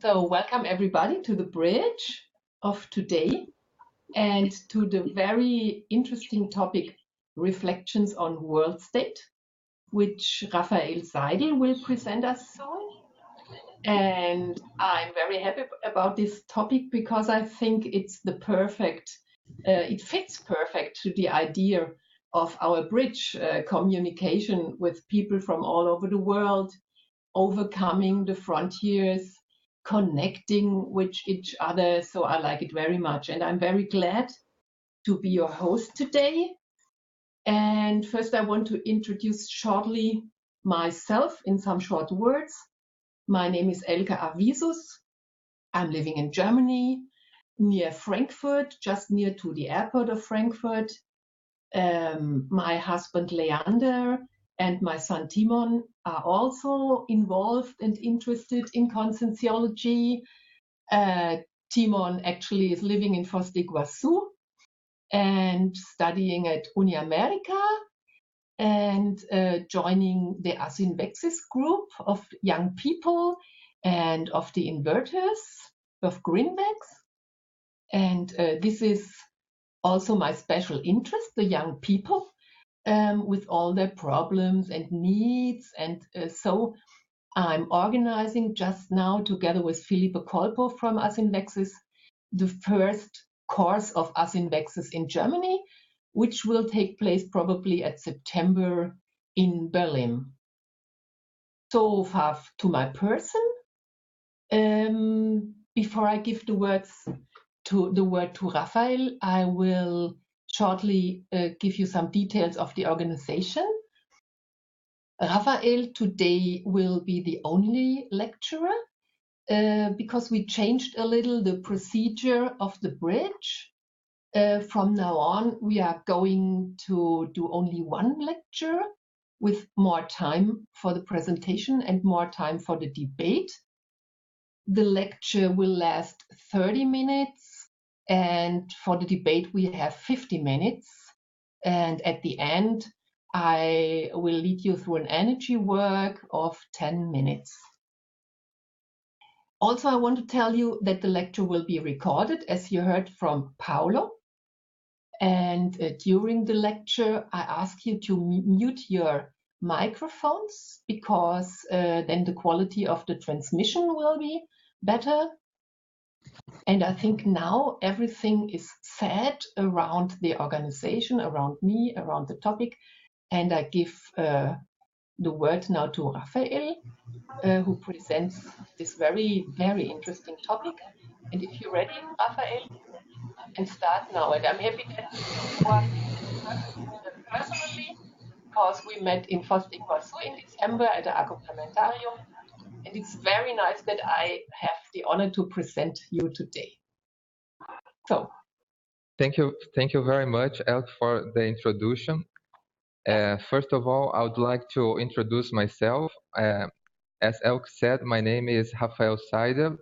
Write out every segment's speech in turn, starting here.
So welcome everybody to the bridge of today and to the very interesting topic, Reflections on World State, which Rafael Seidel will present us soon. And I'm very happy about this topic because I think it's the perfect, it fits perfect to the idea of our bridge communication with people from all over the world, overcoming the frontiers, connecting with each other. So I like it very much. And I'm very glad to be your host today. And first, I want to introduce shortly myself in some short words. My name is Elke Awiszus. I'm living in Germany, near Frankfurt, just near to the airport of Frankfurt. My husband Leander and my son Timon are also involved and interested in conscienciology. Timon actually is living in Foz do Iguaçu and studying at America and joining the Awiszus group of young people and of the inverters of greenbacks. And this is also my special interest, the young people with all their problems and needs. And so I'm organizing just now, together with Philippe Kolpo from Awiszus, the first course of Awiszus in Germany, which will take place probably at September in Berlin. So far to my person. Before I give the word to Rafael, I will shortly give you some details of the organization. Rafael today will be the only lecturer because we changed a little the procedure of the bridge. From now on, we are going to do only one lecture with more time for the presentation and more time for the debate. The lecture will last 30 minutes, and for the debate we have 50 minutes. And at the end, I will lead you through an energy work of 10 minutes. Also, I want to tell you that the lecture will be recorded, as you heard from Paulo. And during the lecture, I ask you to mute your microphones because then the quality of the transmission will be better. And I think now everything is said around the organization, around me, around the topic. And I give the word now to Rafael, who presents this very, very interesting topic. And if you're ready, Rafael, and start now. And I'm happy that you are personally, because we met in Foz do Iguaçu in December at the Acomplementarium. And it's very nice that I have the honor to present you today. So. Thank you very much, Elke, for the introduction. First of all, I would like to introduce myself. As Elke said, my name is Rafael Seidel.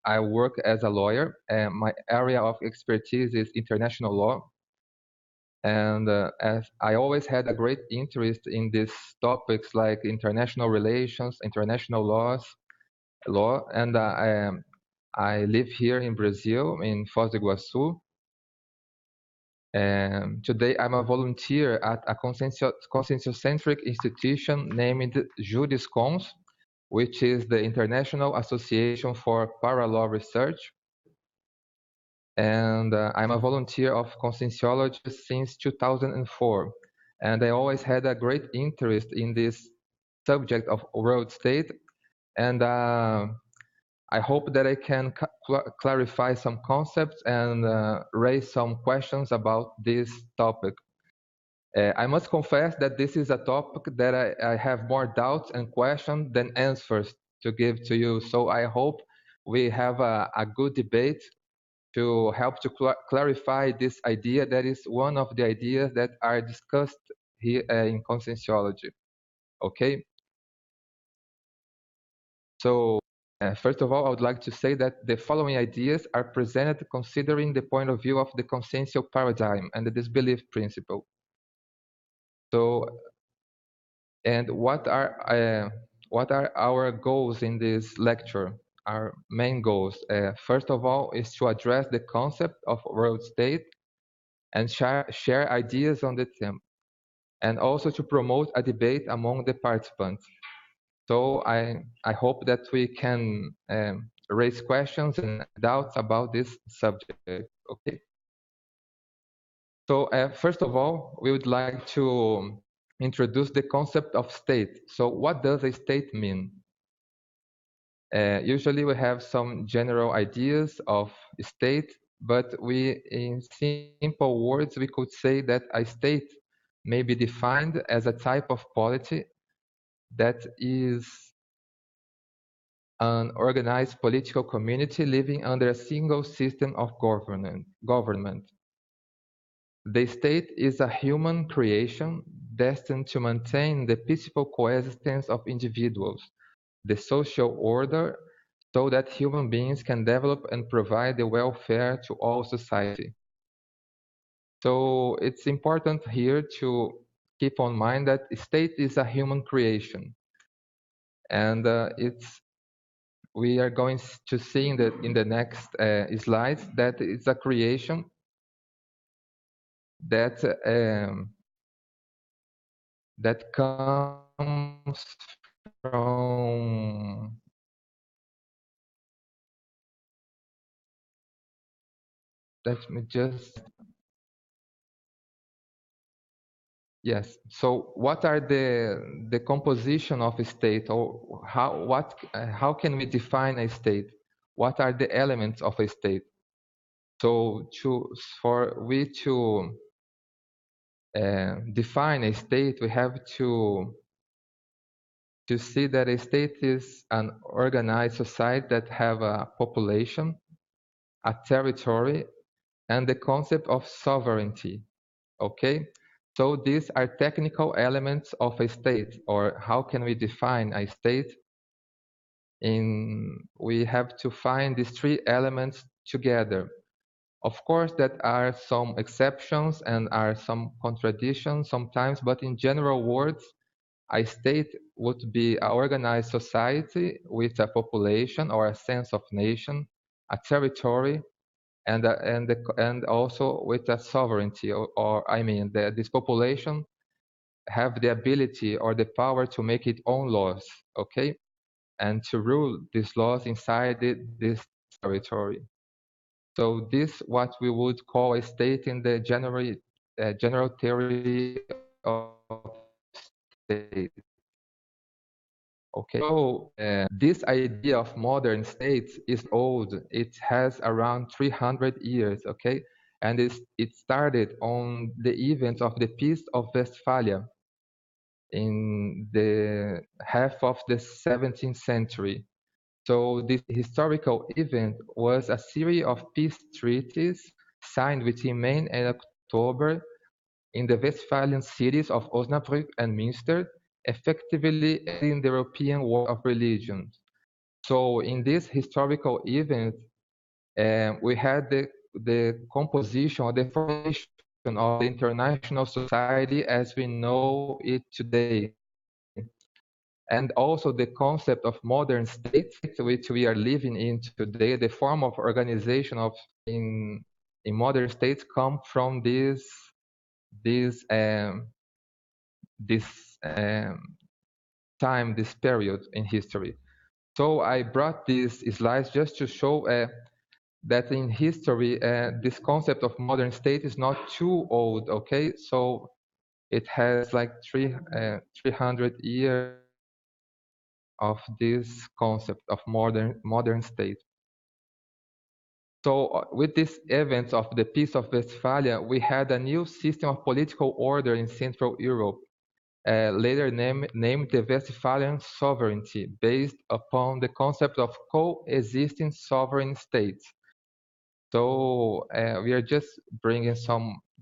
I work as a lawyer. My area of expertise is international law. And as I always had a great interest in these topics like international relations, international law, and I live here in Brazil, in Foz do Iguaçu. Today I'm a volunteer at a conscientiocentric institution named Juriscons, which is the International Association for Paralaw Research. And I'm a volunteer of conscienciology since 2004. And I always had a great interest in this subject of world state. And I hope that I can clarify some concepts and raise some questions about this topic. I must confess that this is a topic that I have more doubts and questions than answers to give to you. So I hope we have a good debate to help to clarify this idea that is one of the ideas that are discussed here in conscienciology. Okay? So first of all, I would like to say that the following ideas are presented considering the point of view of the consciential paradigm and the disbelief principle. So, and what are what are our goals in this lecture? Our main goals, first of all, is to address the concept of world state and share ideas on the theme, and also to promote a debate among the participants. So I hope that we can raise questions and doubts about this subject. Okay. So first of all, we would like to introduce the concept of state. So what does a state mean? Usually we have some general ideas of state, but in simple words, we could say that a state may be defined as a type of polity that is an organized political community living under a single system of government. The state is a human creation destined to maintain the peaceful coexistence of individuals, the social order, so that human beings can develop and provide the welfare to all society. So it's important here to keep on mind that state is a human creation, and we are going to see in the next slides that it's a creation that that comes from, let me just, yes. So what are the composition of a state, or how can we define a state? What are the elements of a state? So for we to define a state, we have to see that a state is an organized society that have a population, a territory, and the concept of sovereignty. Okay, so these are technical elements of a state, or how can we define a state? We have to find these three elements together. Of course, there are some exceptions and are some contradictions sometimes, but in general words, a state would be an organized society with a population or a sense of nation, a territory, and also with a sovereignty, or I mean, this population have the ability or the power to make its own laws, okay, and to rule these laws inside this territory. So this what we would call a state in the general theory of state. Okay, so this idea of modern states is old. It has around 300 years, okay? And it started on the events of the Peace of Westphalia in the half of the 17th century. So this historical event was a series of peace treaties signed between May and October in the Westphalian cities of Osnabrück and Münster, effectively ending the European War of Religions. So in this historical event, we had the composition or the formation of the international society as we know it today. And also the concept of modern state, which we are living in today, the form of organization in modern states come from this this time, this period in history. So I brought these slides just to show that in history, this concept of modern state is not too old, okay? So it has like 300 years of this concept of modern state. So with this event of the Peace of Westphalia, we had a new system of political order in Central Europe, later named the Westphalian sovereignty, based upon the concept of coexisting sovereign states. So we are just bringing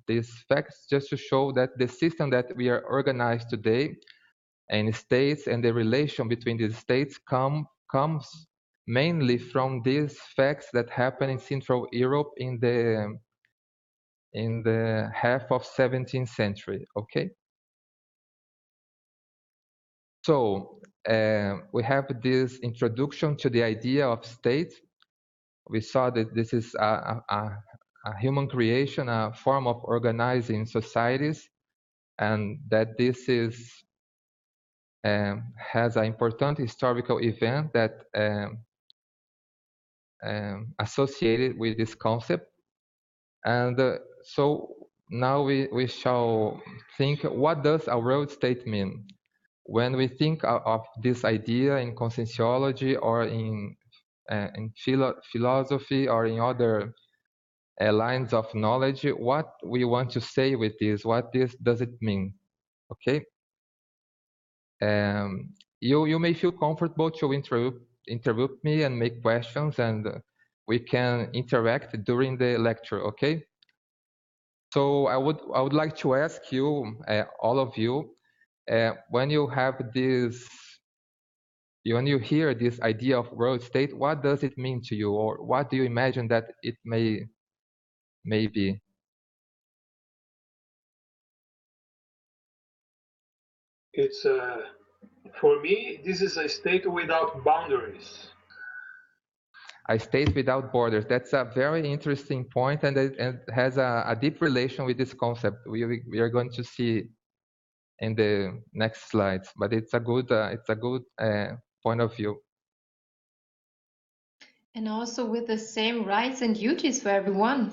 these facts just to show that the system that we are organized today and states and the relation between the states comes mainly from these facts that happen in Central Europe in the half of 17th century. Okay. So we have this introduction to the idea of state. We saw that this is a human creation, a form of organizing societies, and that this is has an important historical event that associated with this concept. And so now we shall think, what does a world state mean? When we think of this idea in conscientiology or in philosophy or in other lines of knowledge, what we want to say with this, what this does it mean? Okay. You may feel comfortable to interrupt me and make questions, and we can interact during the lecture. Okay. So I would like to ask you, all of you, when you have this, when you hear this idea of world state, what does it mean to you, or what do you imagine that it may be? It's for me, this is a state without boundaries. A state without borders. That's a very interesting point, and it has a deep relation with this concept. We are going to see in the next slides, but it's a good point of view. And also with the same rights and duties for everyone.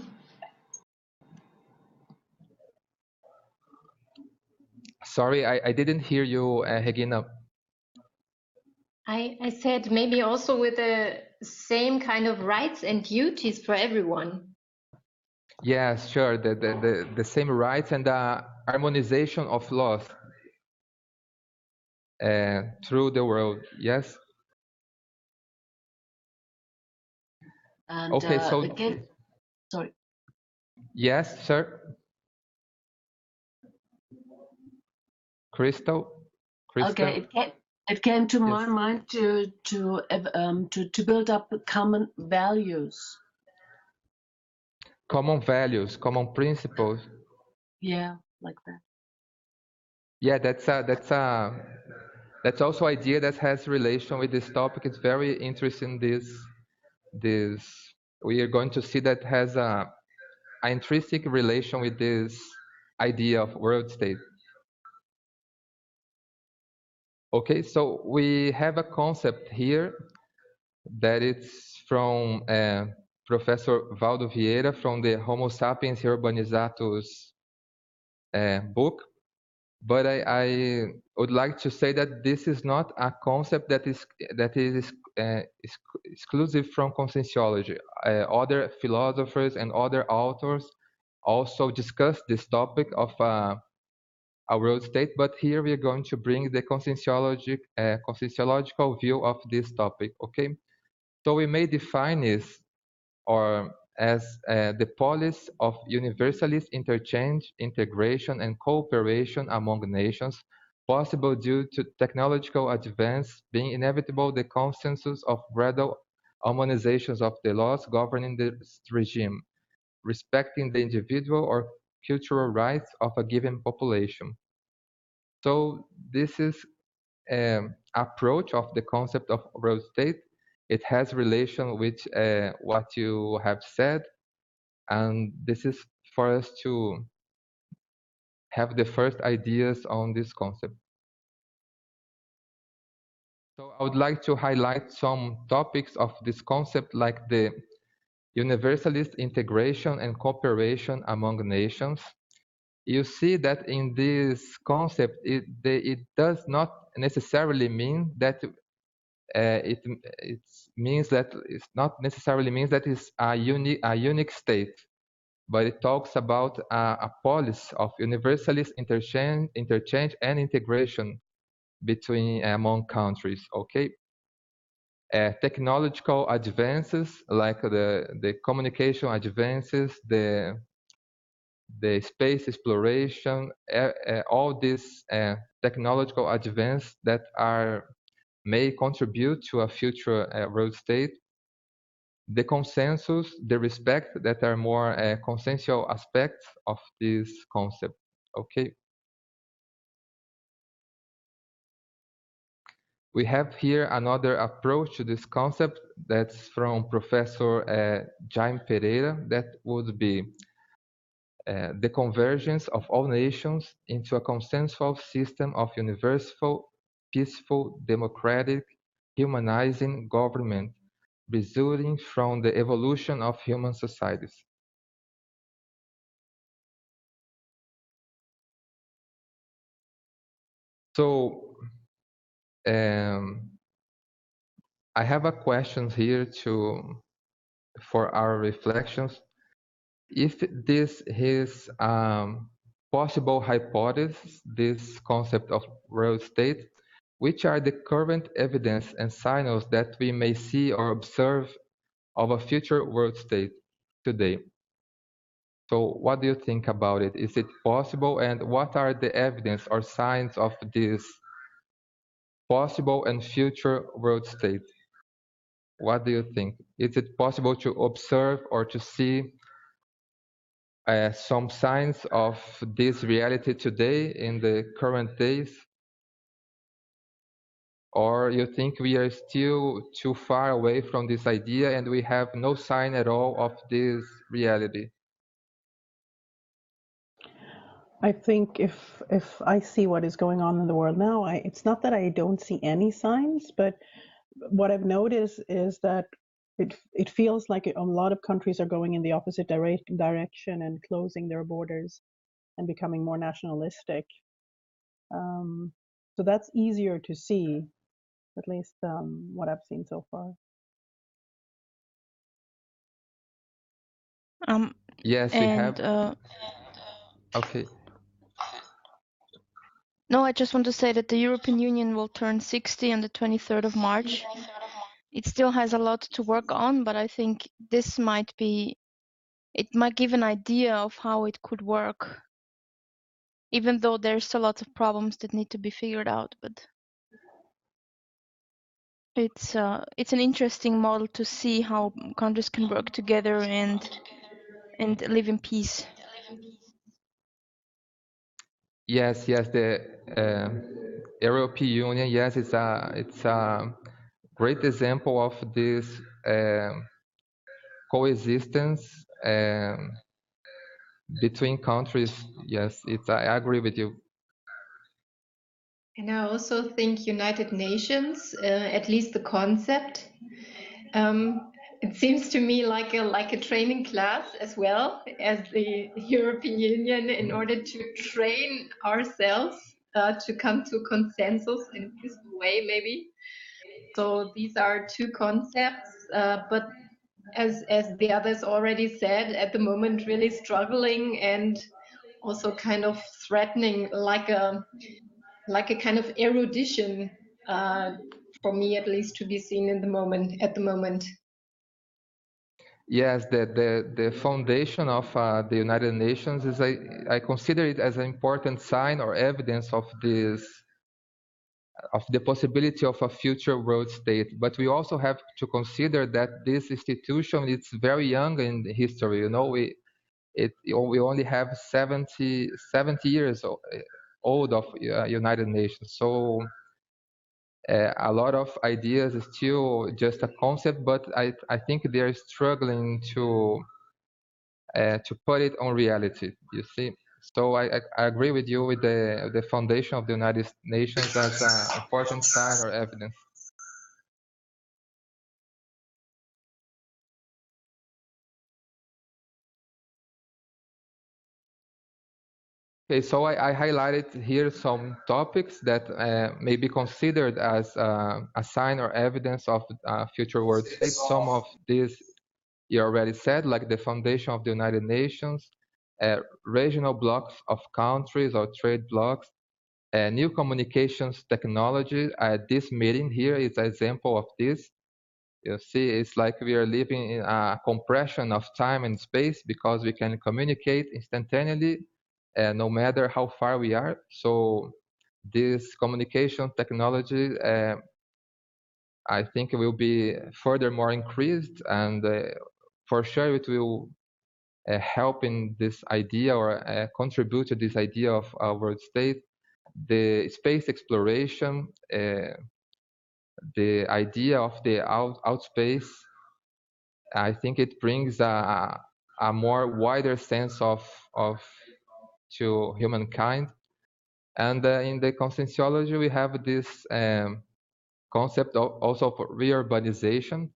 Sorry, I didn't hear you, Regina. I said maybe also with the same kind of rights and duties for everyone. Yes, sure. The same rights and the harmonization of laws through the world. Yes. And okay. So again, sorry. Yes, sir. Crystal. Okay, it came to my mind to build up common values. Common values, common principles. Yeah, like that. Yeah, that's also idea that has relation with this topic. It's very interesting. This we are going to see that has an intrinsic relation with this idea of world state. Okay, so we have a concept here that it's from Professor Valdo Vieira from the Homo sapiens urbanizatus book. But I would like to say that this is not a concept that is exclusive from conscientiology. Other philosophers and other authors also discuss this topic of a world state, but here we are going to bring the conscientiological view of this topic. Okay, so we may define this or as the policy of universalist interchange, integration, and cooperation among nations, possible due to technological advance, being inevitable the consensus of gradual harmonizations of the laws governing the regime, respecting the individual or cultural rights of a given population. So this is approach of the concept of world state. It has relation with what you have said, and this is for us to have the first ideas on this concept. So I would like to highlight some topics of this concept, like the universalist integration and cooperation among nations. You see that in this concept, it does not necessarily mean that it means that it's not necessarily means that it's a unique state, but it talks about a policy of universalist interchange and integration between among countries. Okay, technological advances like the communication advances, the space exploration, all these technological advances that may contribute to a future world state. The consensus, the respect, that are more consensual aspects of this concept. Okay. We have here another approach to this concept that's from Professor Jaime Pereira, that would be the convergence of all nations into a consensual system of universal, peaceful, democratic, humanizing government, resulting from the evolution of human societies. So, I have a question here for our reflections. If this is possible hypothesis, this concept of world state, which are the current evidence and signals that we may see or observe of a future world state today? So what do you think about it? Is it possible, and what are the evidence or signs of this possible and future world state? What do you think? Is it possible to observe or to see some signs of this reality today in the current days? Or you think we are still too far away from this idea and we have no sign at all of this reality? I think if I see what is going on in the world now, it's not that I don't see any signs, but what I've noticed is that it feels like a lot of countries are going in the opposite direction and closing their borders and becoming more nationalistic. So that's easier to see, at least what I've seen so far. Yes, we have. Okay. No, I just want to say that the European Union will turn 60 on the 23rd of March. It still has a lot to work on, but I think this might give an idea of how it could work, even though there's still lots of problems that need to be figured out. But it's an interesting model to see how countries can work together and live in peace. Yes, the European Union, yes, it's a great example of this coexistence between countries. Yes, I agree with you. And I also think United Nations, at least the concept, it seems to me like a training class as well as the European Union in order to train ourselves to come to consensus in a peaceful way, maybe. So these are two concepts, but as the others already said, at the moment really struggling and also kind of threatening, like a kind of erudition, for me at least, to be seen at the moment. Yes, the foundation of the United Nations is I consider it as an important sign or evidence of the possibility of a future world state. But we also have to consider that this institution is very young in history. You know, we only have 70 years old of United Nations. So a lot of ideas is still just a concept, but I think they are struggling to put it on reality. You see, so I agree with you with the foundation of the United Nations as an important sign or evidence. Okay, so I highlighted here some topics that may be considered as a sign or evidence of future world state. Some of these you already said, like the foundation of the United Nations, regional blocks of countries or trade blocks, new communications technology. This meeting here is an example of this. You see, it's like we are living in a compression of time and space because we can communicate instantaneously, no matter how far we are. So this communication technology, I think, will be furthermore increased, and for sure it will help in this idea or contribute to this idea of a world state. The space exploration, the idea of the outspace, I think it brings a more wider sense of to humankind. And in the conscientiology, we have this concept also of reurbanization,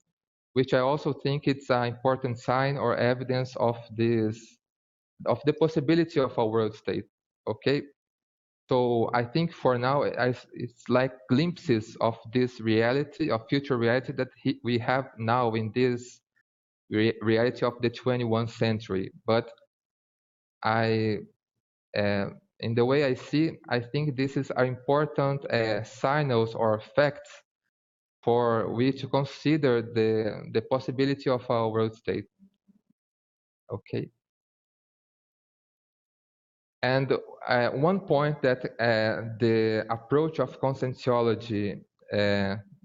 which I also think it's an important sign or evidence of the possibility of a world state. Okay, so I think for now it's like glimpses of this reality, of future reality that we have now in this reality of the 21st century. But in the way I see, I think this is an important signals or facts for we to consider the possibility of a world state. Okay. And one point that the approach of conscientiology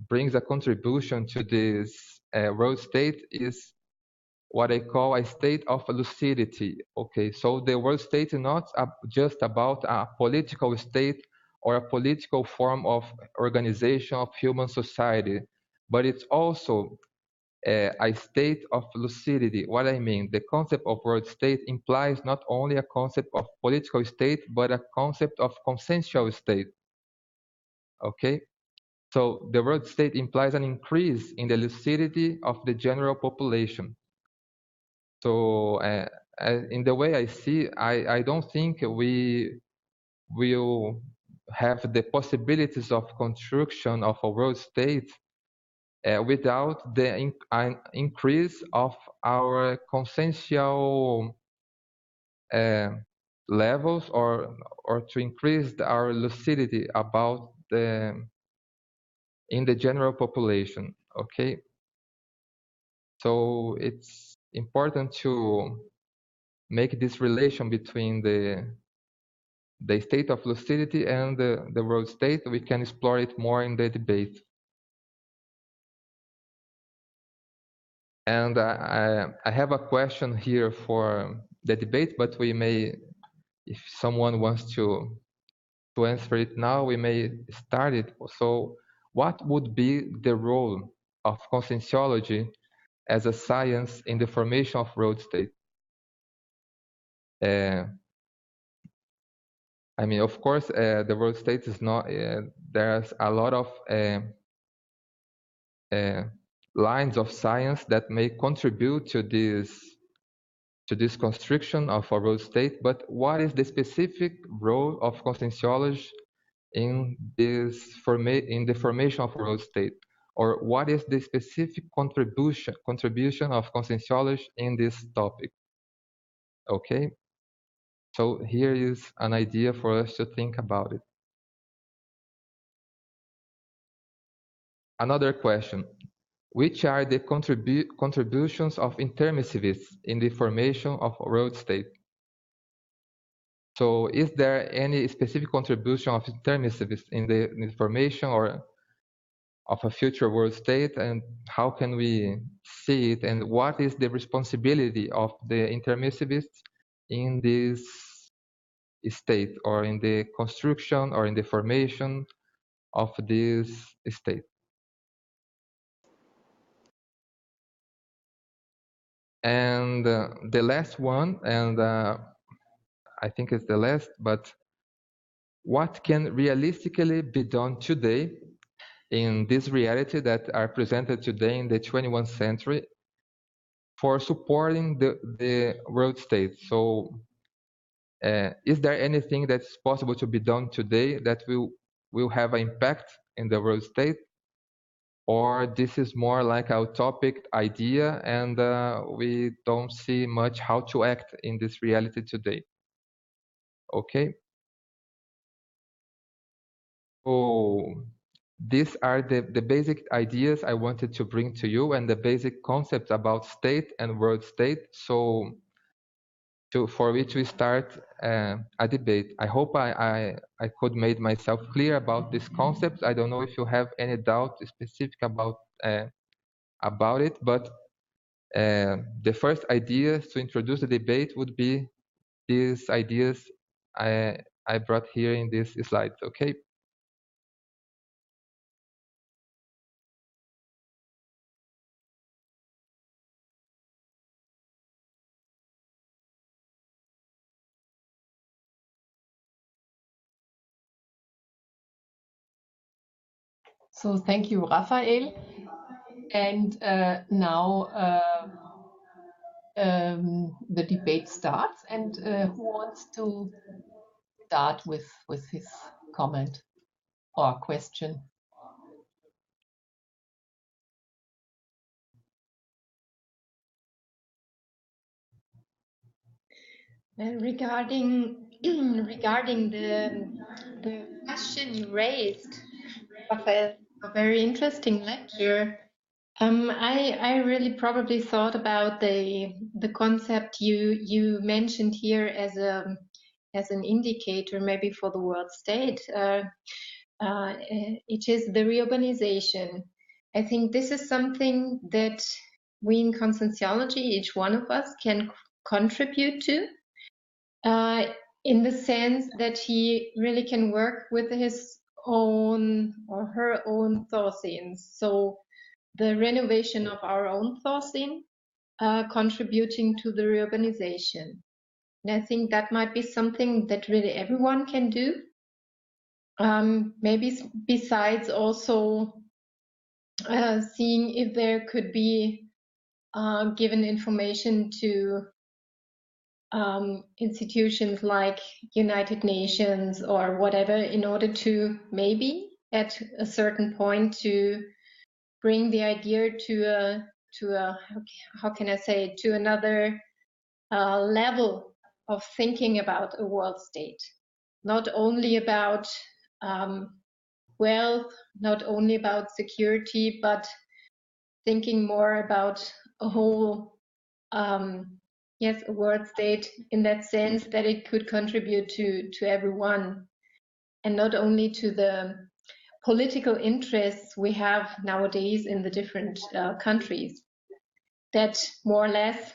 brings a contribution to this world state is what I call a state of lucidity. Okay, so the world state is not just about a political state or a political form of organization of human society, but it's also a state of lucidity. What I mean, the concept of world state implies not only a concept of political state, but a concept of consensual state. Okay, so the world state implies an increase in the lucidity of the general population. So in the way I see, I don't think we will have the possibilities of construction of a world state without the increase of our consensual levels or to increase our lucidity about in the general population. Okay, so it's important to make this relation between the state of lucidity and the world state. We can explore it more in the debate. And I have a question here for the debate, but we may, if someone wants to answer it now, we may start it. So what would be the role of conscientiology as a science in the formation of world state? I mean, of course, the world state is not, there's a lot of lines of science that may contribute to this construction of a world state, but what is the specific role of conscientiology in the formation of a world state? Or what is the specific contribution of conscientiology in this topic? Okay, so here is an idea for us to think about it. Another question: which are the contributions of intermissivists in the formation of a world state? So is there any specific contribution of intermissivists in the formation or of a future world state, and how can we see it, and what is the responsibility of the intermissivists in this state, or in the construction or in the formation of this state? And the last one, and I think it's the last, but what can realistically be done today in this reality that are presented today in the 21st century for supporting the world state? So is there anything that's possible to be done today that will have an impact in the world state? Or this is more like a utopic idea and we don't see much how to act in this reality today? Okay. So these are the basic ideas I wanted to bring to you, and the basic concepts about state and world state. So for which we start a debate. I hope I could make myself clear about these concepts. I don't know if you have any doubt specific about it, but the first ideas to introduce the debate would be these ideas I brought here in this slide. Okay. So thank you, Rafael. And now the debate starts. And who wants to start with his comment or question? Regarding the question you raised, Rafael, a very interesting lecture. I really probably thought about the concept you mentioned here as an indicator maybe for the world state. It is the reurbanization. I think this is something that we in conscientiology, each one of us, can contribute to, in the sense that he really can work with his own or her own thought scenes. So the renovation of our own thought scene, contributing to the reurbanization. And I think that might be something that really everyone can do. Maybe besides also seeing if there could be given information to institutions like United Nations or whatever, in order to maybe at a certain point to bring the idea to a how can I say, to another level of thinking about a world state, not only about wealth, not only about security, but thinking more about a whole yes, a world state in that sense that it could contribute to everyone, and not only to the political interests we have nowadays in the different countries that more or less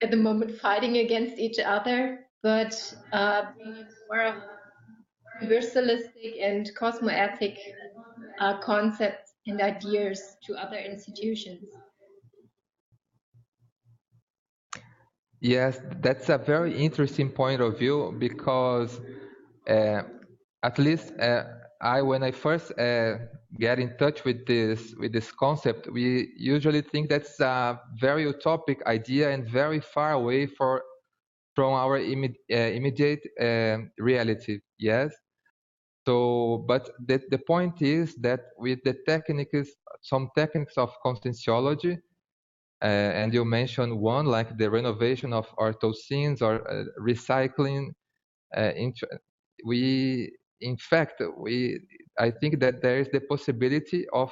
at the moment fighting against each other, but being more universalistic and cosmoethic concepts and ideas to other institutions. Yes, that's a very interesting point of view because at least when I first get in touch with this concept, we usually think that's a very utopic idea and very far away from our immediate reality. Yes. So, but the point is that with the techniques, some techniques of conscientiology, and you mentioned one like the renovation of orthoscenes or recycling. We, in fact, I think that there is the possibility of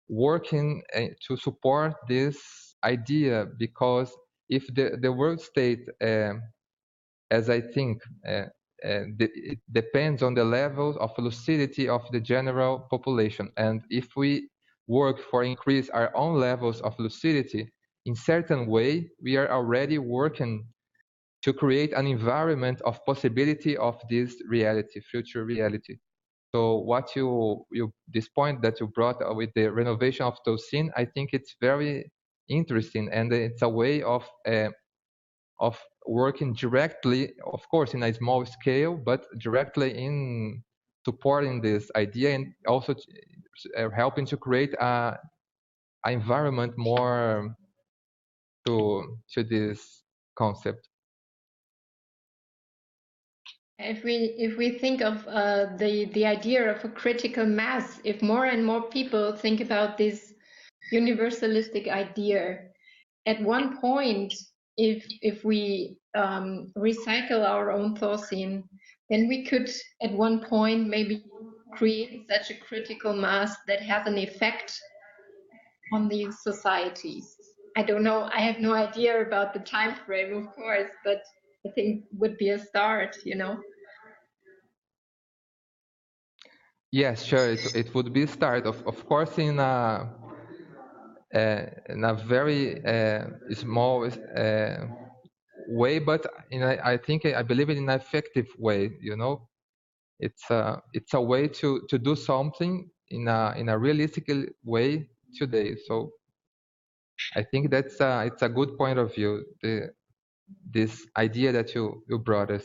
working to support this idea, because if the world state, as I think, it depends on the levels of lucidity of the general population, and if we work for increase our own levels of lucidity, in certain way, we are already working to create an environment of possibility of this reality, future reality. So what this point that you brought with the renovation of Tosin, I think it's very interesting, and it's a way of working directly, of course, in a small scale, but directly in supporting this idea, and also helping to create an environment more to this concept. If we think of the idea of a critical mass, if more and more people think about this universalistic idea, at one point, if we recycle our own thought scene, then we could at one point maybe create such a critical mass that has an effect on these societies. I don't know, I have no idea about the time frame, of course, but I think would be a start, you know. Yes, sure. It would be a start, of course, in a very small way, but I believe in an effective way. You know, it's a way to do something in a realistic way today. So I think that's it's a good point of view. This idea that you brought us.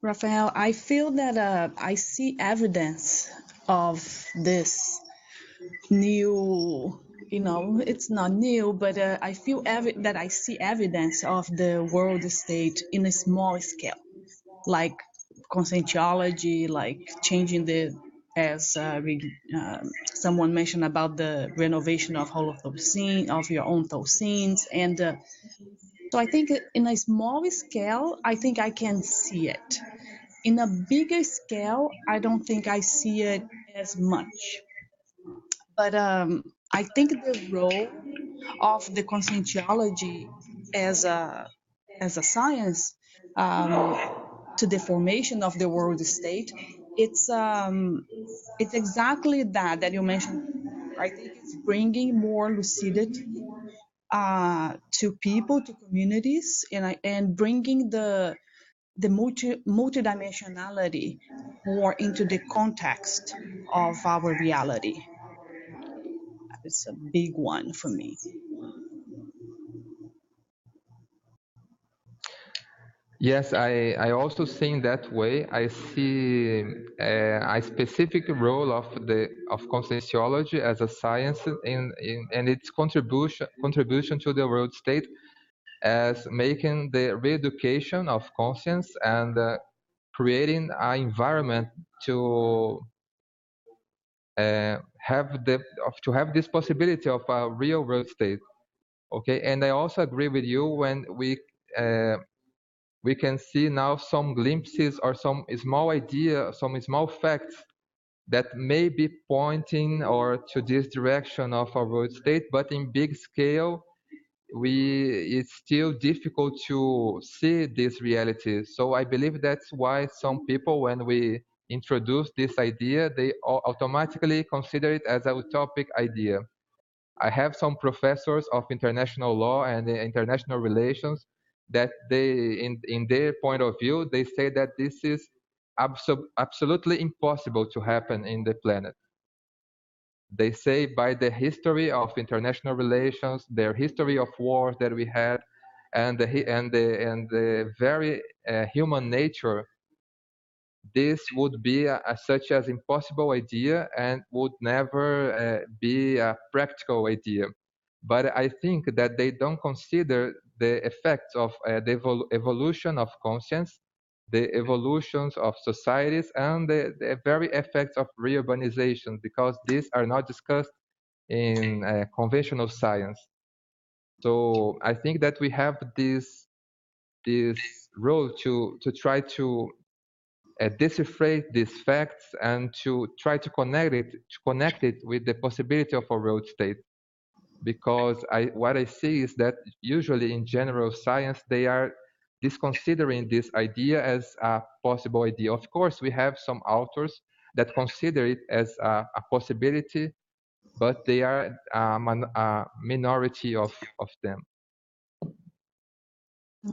Rafael, I feel that I see evidence of this new, it's not new, but I feel that I see evidence of the world state in a small scale, like conscientiology, like changing someone mentioned about the renovation of holocene, of your own Thocenes. And so I think in a small scale, I think I can see it. In a bigger scale, I don't think I see it as much. But I think the role of the conscientiology as a science to the formation of the world state, it's exactly that you mentioned before. I think it's bringing more lucidity to people, to communities, and bringing the multidimensionality more into the context of our reality. It's a big one for me. Yes, I also see in that way. I see a specific role of conscientiology as a science and its contribution to the world state as making the re-education of conscience and creating an environment to have this possibility of a real world state. Okay, and I also agree with you when we can see now some glimpses or some small idea, some small facts that may be pointing or to this direction of a world state, but in big scale, it's still difficult to see this reality. So I believe that's why some people, when we introduce this idea, they automatically consider it as a utopic idea. I have some professors of international law and international relations that in their point of view, they say that this is absolutely impossible to happen in the planet. They say by the history of international relations, their history of wars that we had, and the very human nature, this would be such as impossible idea and would never be a practical idea. But I think that they don't consider the effects of the evolution of conscience, the evolutions of societies, and the very effects of reurbanization, because these are not discussed in conventional science. So I think that we have this role to try to decipher these facts and to try to connect it with the possibility of a world state. Because what I see is that usually in general science they are disconsidering this idea as a possible idea. Of course, we have some authors that consider it as a possibility, but they are a minority of them.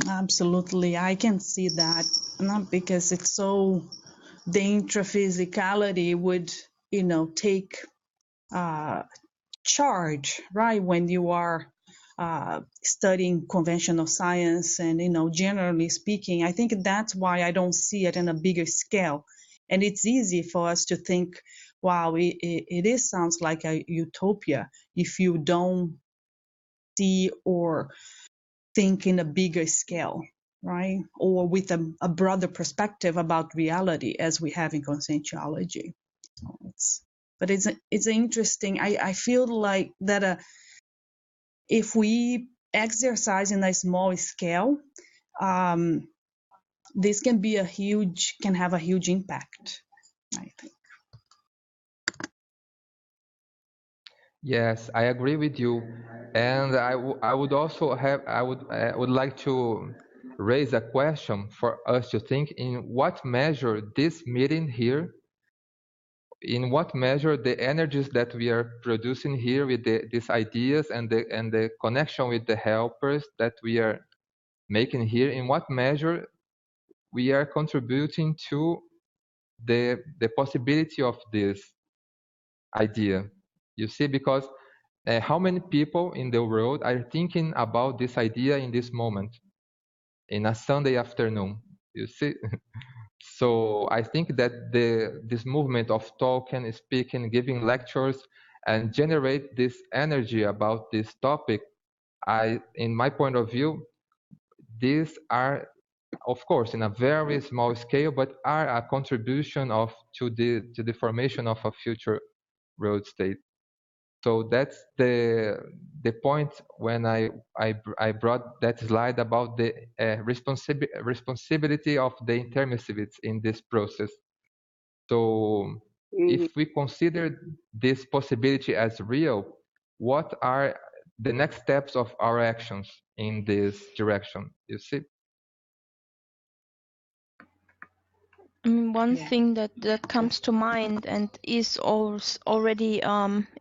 Absolutely, I can see that. Not because it's so, the intraphysicality would, take charge, right? When you are studying conventional science and, generally speaking, I think that's why I don't see it in a bigger scale. And it's easy for us to think, wow, it sounds like a utopia if you don't see or think in a bigger scale, right? Or with a broader perspective about reality as we have in conscientiology. But it's interesting. I feel like that if we exercise in a small scale, this can have a huge impact, I think. Yes, I agree with you, and I would also would like to raise a question for us to think in what measure this meeting here, in what measure the energies that we are producing here with these ideas and the connection with the helpers that we are making here, in what measure we are contributing to the possibility of this idea. You see, because how many people in the world are thinking about this idea in this moment, in a Sunday afternoon? You see, So I think that this movement of talking, speaking, giving lectures, and generate this energy about this topic, in my point of view, these are, of course, in a very small scale, but are a contribution to the formation of a future road state. So that's the point when I brought that slide about the responsibility of the intermissivists in this process. So if we consider this possibility as real, what are the next steps of our actions in this direction? You see? I mean, one Yeah. thing that comes to mind and is already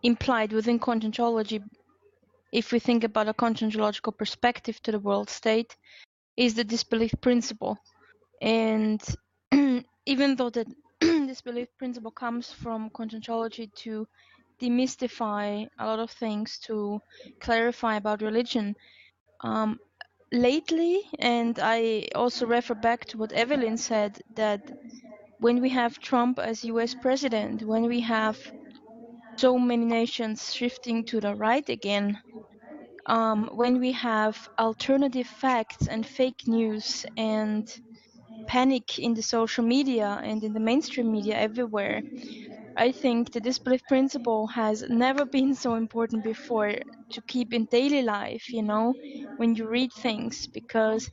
implied within conscientology, if we think about a conscientological perspective to the world state, is the disbelief principle. And even though the disbelief principle comes from conscientology to demystify a lot of things, to clarify about religion, lately, and I also refer back to what Evelyn said, that when we have Trump as US president, when we have so many nations shifting to the right again, when we have alternative facts and fake news and panic in the social media and in the mainstream media everywhere, I think the disbelief principle has never been so important before to keep in daily life, you know, when you read things, because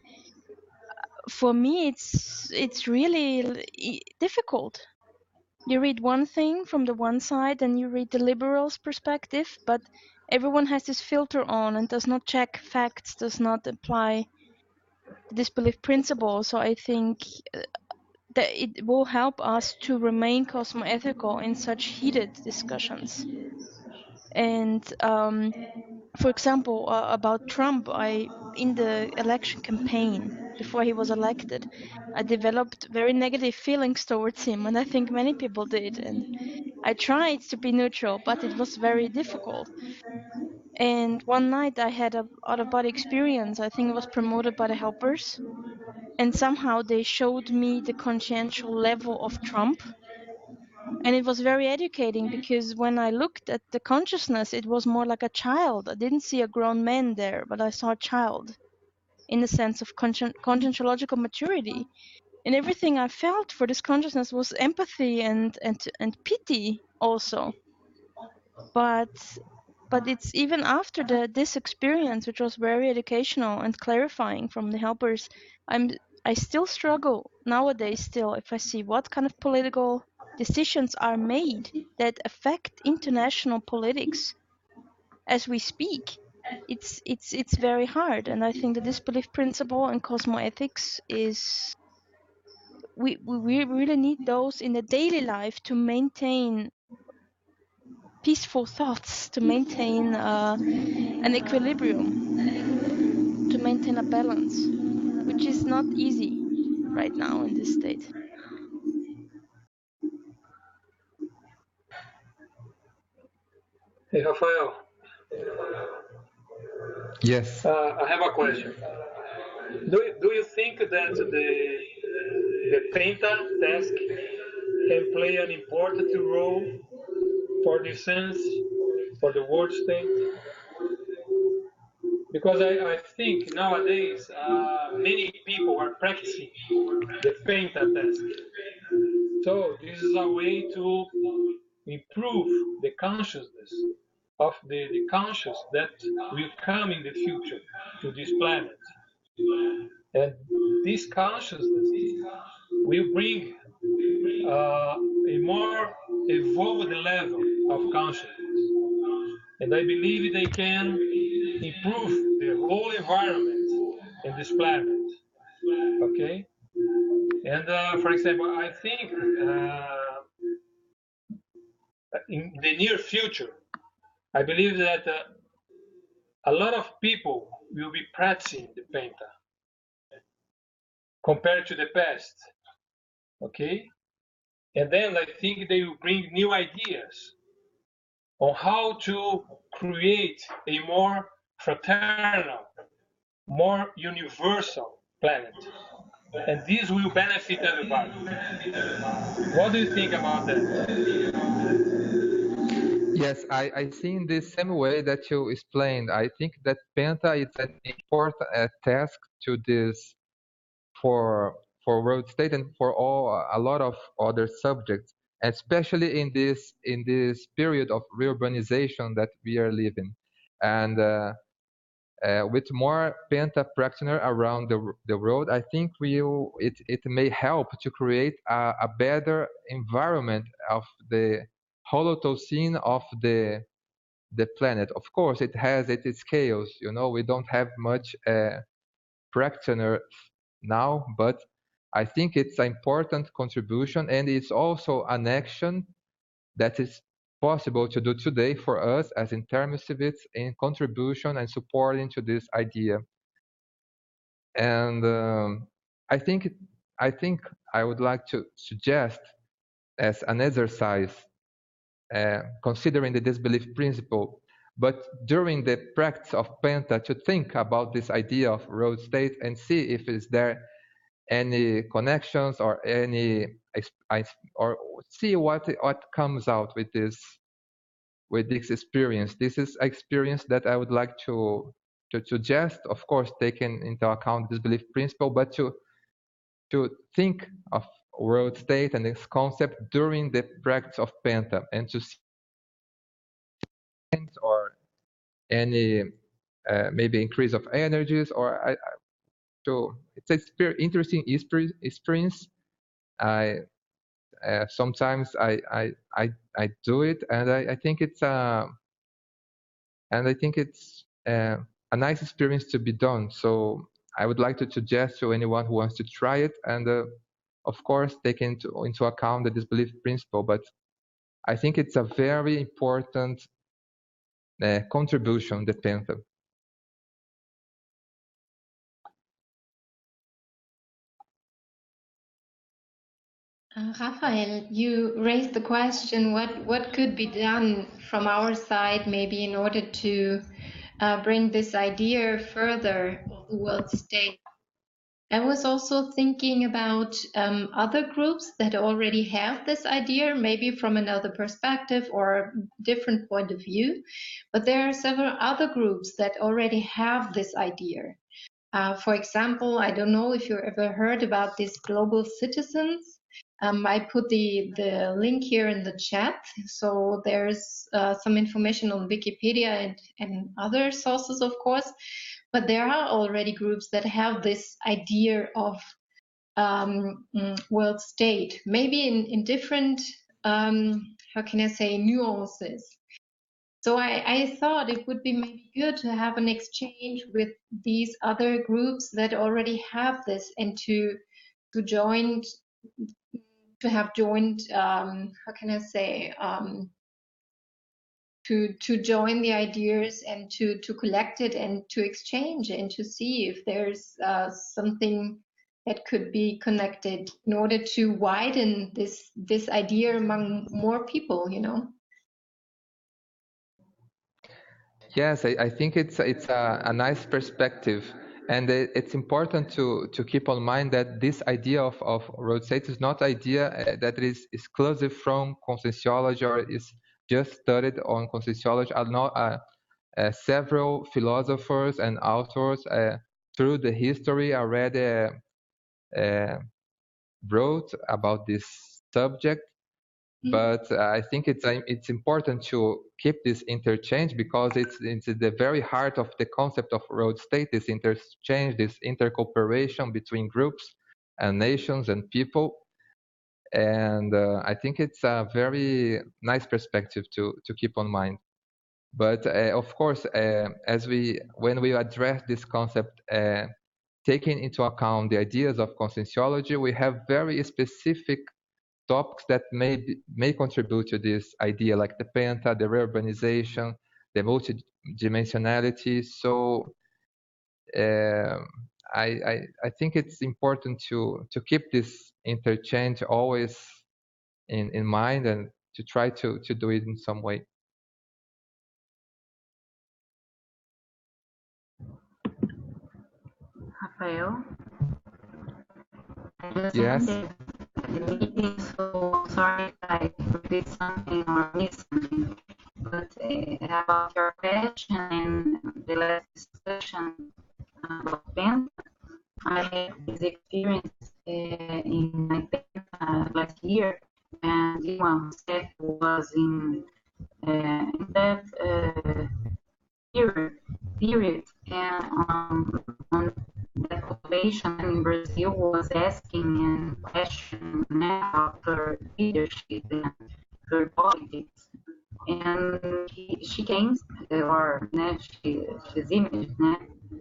for me it's really difficult. You read one thing from the one side and you read the liberals' perspective, but everyone has this filter on and does not check facts, does not apply the disbelief principle. So I think that it will help us to remain cosmoethical in such heated discussions. And for example, about Trump, in the election campaign before he was elected, I developed very negative feelings towards him, and I think many people did. And I tried to be neutral, but it was very difficult. And one night I had a out-of-body experience. I think it was promoted by the helpers. And somehow they showed me the consciential level of Trump. And it was very educating because when I looked at the consciousness, it was more like a child. I didn't see a grown man there, but I saw a child in the sense of conscientiological maturity. And everything I felt for this consciousness was empathy and pity also. But it's even after this experience, which was very educational and clarifying from the helpers, I still struggle nowadays still if I see what kind of political decisions are made that affect international politics as we speak. It's very hard, and I think the disbelief principle and cosmoethics is we really need those in the daily life to maintain peaceful thoughts, to maintain an equilibrium, to maintain a balance, which is not easy right now in this state. Hey, Rafael. Yes. I have a question. Do you think that the Penta task can play an important role for the sense, for the world state? Because I think nowadays many people are practicing the Penta task. So this is a way to improve the consciousness of the conscious that will come in the future to this planet. And this consciousness will bring a more evolved level of consciousness. And I believe they can improve the whole environment in this planet. Okay? And for example, I think in the near future, I believe that a lot of people will be practicing the Penta compared to the past. Okay? And then I think they will bring new ideas on how to create a more fraternal, more universal planet. and this will benefit everybody. What do you think about that? Yes, I see in the same way that you explained. I think that Penta is an important task to this for road state and for a lot of other subjects, especially in this period of reurbanization that we are living, and with more Penta practitioner around the world, I think it may help to create a better environment of the Holocene of the planet. Of course, it has its scales. You know, we don't have much practitioner now, but I think it's an important contribution, and it's also an action that is possible to do today for us as intermissivists in contribution and supporting to this idea. And I think I would like to suggest as an exercise, considering the disbelief principle, but during the practice of Penta, to think about this idea of road state and see if is there any connections or any or see what comes out with this experience. This is experience that I would like to suggest, of course, taking into account this belief principle, but to think of world state and its concept during the practice of Penta and to see or any maybe increase of energies or so it's a interesting experience. I sometimes I do it, and I think it's a nice experience to be done. So I would like to suggest to anyone who wants to try it, and of course take into account the disbelief principle. But I think it's a very important contribution, the Penta. Rafael, you raised the question, what could be done from our side, maybe in order to bring this idea further of the world state. I was also thinking about other groups that already have this idea, maybe from another perspective or different point of view. But there are several other groups that already have this idea. For example, I don't know if you ever heard about these global citizens. I put the link here in the chat. So there's some information on Wikipedia and other sources, of course. But there are already groups that have this idea of world state, maybe in different, how can I say, nuances. So I thought it would be maybe good to have an exchange with these other groups that already have this, and to have joined, how can I say, to join the ideas and to collect it and to exchange and to see if there's something that could be connected in order to widen this idea among more people, you know. Yes, I think it's a nice perspective, and it's important to keep on mind that this idea of road state is not idea that is exclusive from conscienciology or is just studied on conscienciology. Several philosophers and authors through the history already wrote about this subject. But I think it's important to keep this interchange because it's the very heart of the concept of road state, this interchange, this intercooperation between groups and nations and people. And I think it's a very nice perspective to keep on mind. But of course, when we address this concept, taking into account the ideas of conscienciology, we have very specific topics that may contribute to this idea, like the penta, the reurbanization, the multidimensionality. So I think it's important to keep this interchange always in mind and to try to do it in some way. Rafael? just Yes. ended the meeting, so sorry if I repeat something or miss something. But about your question and the last discussion about Penta, I had this experience in my Penta last year, and the one step was in that period, and on that population in Brazil was asking and questioning about her leadership and her politics. And she came, or she's image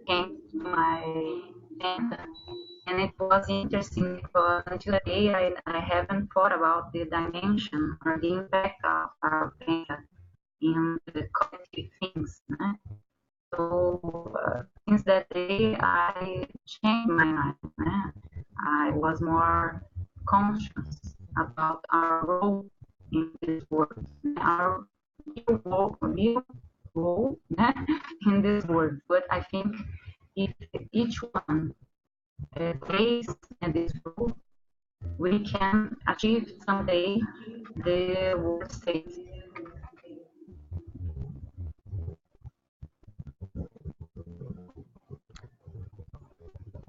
came to my center. And it was interesting because until today I haven't thought about the dimension or the impact of our data in the collective things. So since that day, I changed my mind. I was more conscious about our role in this world, our real role in this world. But I think if each one plays this role, we can achieve someday the world state.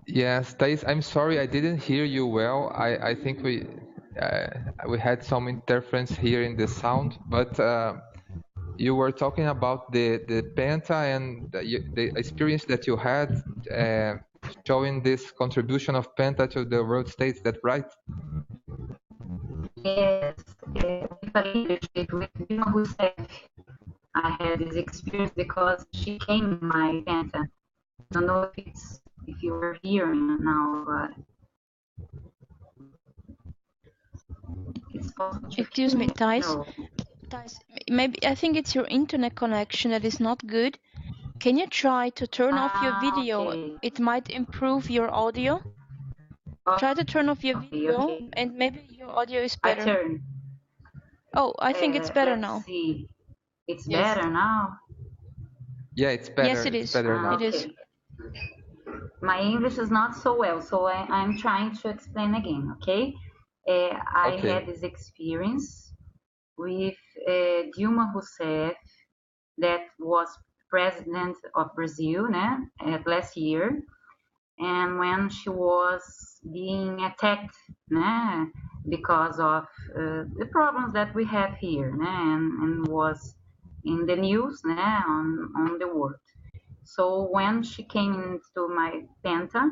Yes, Thais, I'm sorry I didn't hear you well. I think we had some interference here in the sound, but you were talking about the Penta and the experience that you had showing this contribution of Penta to the world states. That right? Yes, with a leadership with Dilma Rousseff. I had this experience because she came in my Penta. I don't know if you were hearing now, but it's possible. Excuse me, Thais. No. Thais, maybe I think it's your internet connection that is not good. Can you try to turn off your video? Okay. It might improve your audio. Try to turn off your video, and maybe your audio is I better. turn. Oh, I think it's better Let's now. see. It's Yes. better now. Yeah, it's better. Yes, it it's is. better now. It is. My English is not so well, so I'm trying to explain again, okay? I Okay. had this experience with Dilma Rousseff, that was president of Brazil last year, and when she was being attacked because of the problems that we have here, and was in the news on the world. So when she came into my Penta,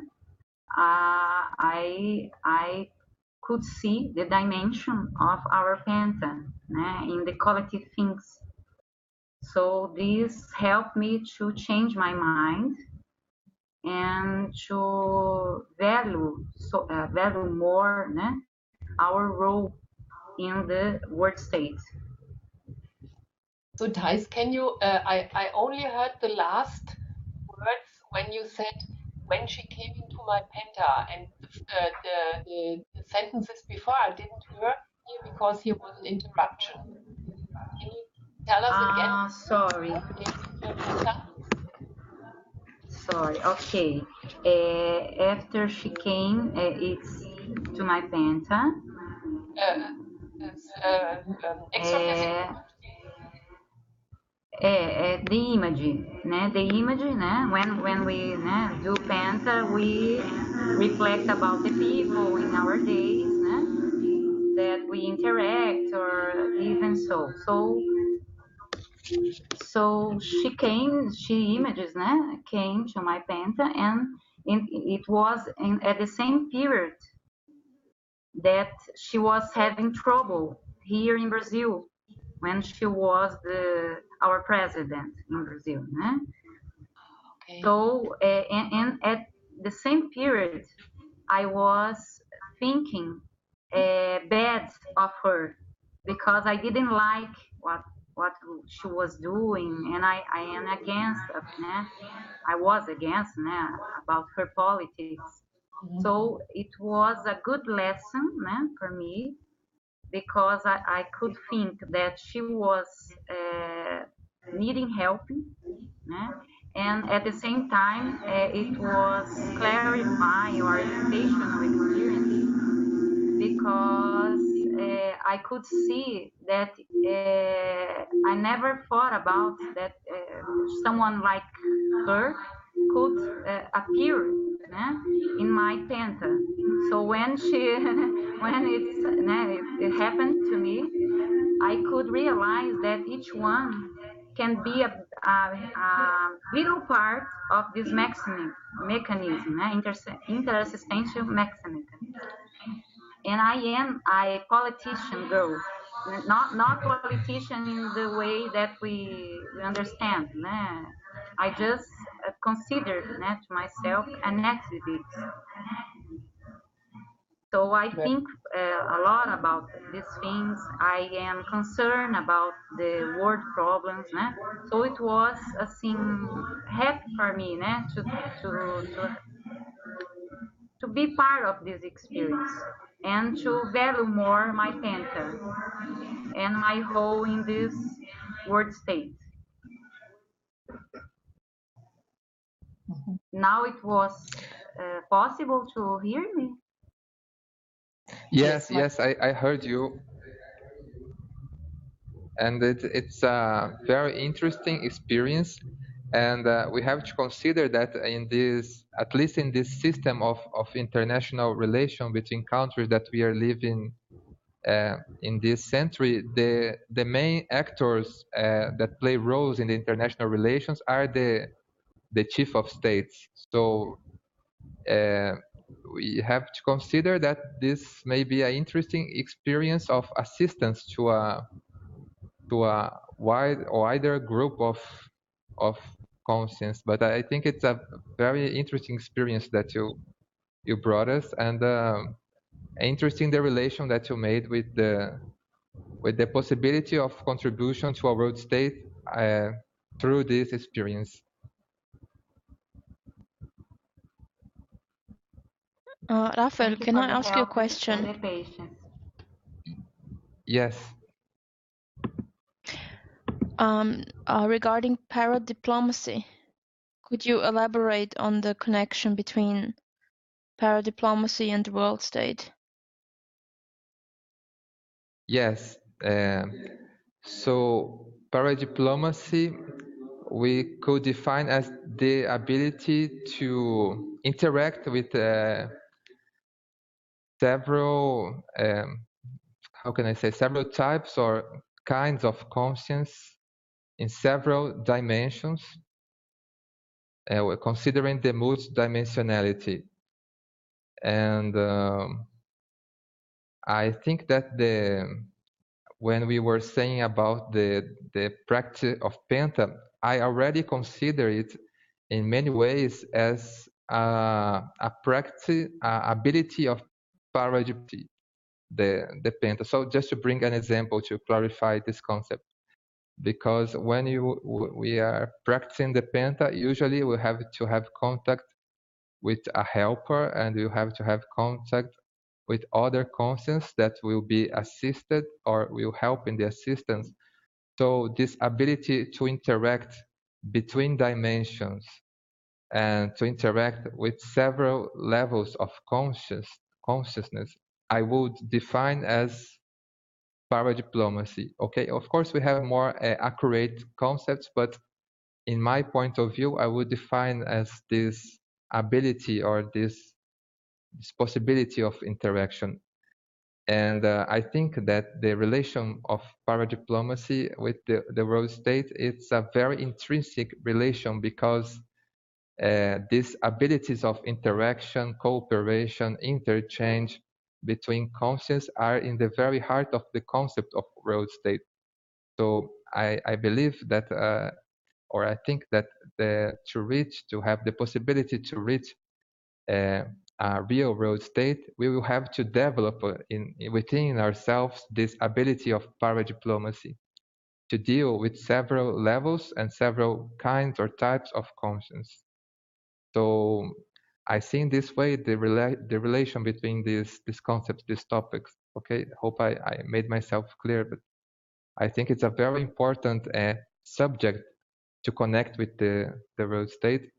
I could see the dimension of our Penta in the collective things. So this helped me to change my mind and to value more our role in the world state. So Thais, can you, I only heard the last words when you said, when she came into my Penta, and the sentences before I didn't hear because here was an interruption. Can you tell us again? Sorry. Sorry, okay. After she came, it's to my Penta. Extraphysical. The image, when we do Penta, we reflect about the people in our days, that we interact or even so. So she came to my Penta, and it was at the same period that she was having trouble here in Brazil when she was our president in Brazil. Okay. So, and at the same period, I was thinking bad of her because I didn't like what she was doing, and I am against I was against about her politics. So it was a good lesson for me, because I could think that she was needing help, and at the same time it was clarifying our educational experience because I could see that I never thought about that someone like her could appear in my penta. So when it happened to me, I could realize that each one can be a little part of this mechanism, interassistential mechanism. And I am a politician girl, not politician in the way that we understand. I just consider myself an activist. So I think a lot about these things. I am concerned about the world problems. So it was a thing happy for me to be part of this experience and to value more my penta and my role in this world state. Now it was possible to hear me. Yes, I heard you. And it's a very interesting experience. And we have to consider that in this, at least in this system of international relation between countries that we are living in this century, the main actors that play roles in the international relations are the chief of states. So we have to consider that this may be an interesting experience of assistance to a wider group of conscience. But I think it's a very interesting experience that you brought us, and interesting the relation that you made with the possibility of contribution to a world state through this experience. Rafael, can I ask you a question? Yes. Regarding paradiplomacy, could you elaborate on the connection between paradiplomacy and the world state? Yes. So paradiplomacy we could define as the ability to interact with several, how can I say, several types or kinds of conscience in several dimensions, considering the multidimensionality. And I think that when we were saying about the practice of Penta, I already consider it in many ways as a practice, ability of paradiplomacy, the Penta. So just to bring an example to clarify this concept, because when we are practicing the Penta, usually we have to have contact with a helper, and you have to have contact with other conscience that will be assisted or will help in the assistance. So this ability to interact between dimensions and to interact with several levels of consciousness, I would define as paradiplomacy. Okay, of course we have more accurate concepts, but in my point of view, I would define as this ability or this possibility of interaction. And I think that the relation of paradiplomacy with the world state, it's a very intrinsic relation, because these abilities of interaction, cooperation, interchange between conscience are in the very heart of the concept of world state. So I believe that, or I think that to have the possibility to reach a real world state, we will have to develop within ourselves this ability of paradiplomacy to deal with several levels and several kinds or types of conscience. So I see in this way the relation between these concepts, these topics. Okay, hope I made myself clear, but I think it's a very important subject to connect with the world state.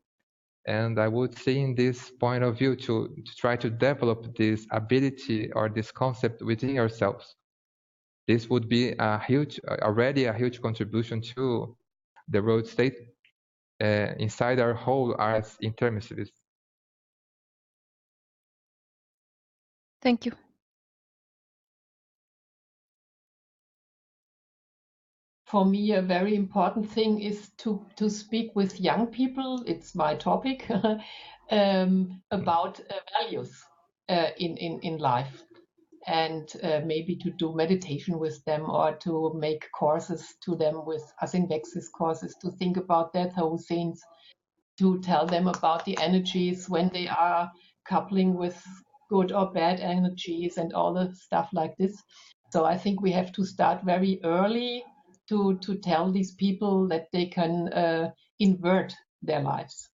And I would say in this point of view to try to develop this ability or this concept within yourselves. This would be already a huge contribution to the road state inside our whole as intermissivists. Thank you. For me, a very important thing is to speak with young people. It's my topic about values in life, and maybe to do meditation with them or to make courses to them with Awiszus courses to think about that whole things, to tell them about the energies when they are coupling with good or bad energies and all the stuff like this. So I think we have to start very early to tell these people that they can invert their lives.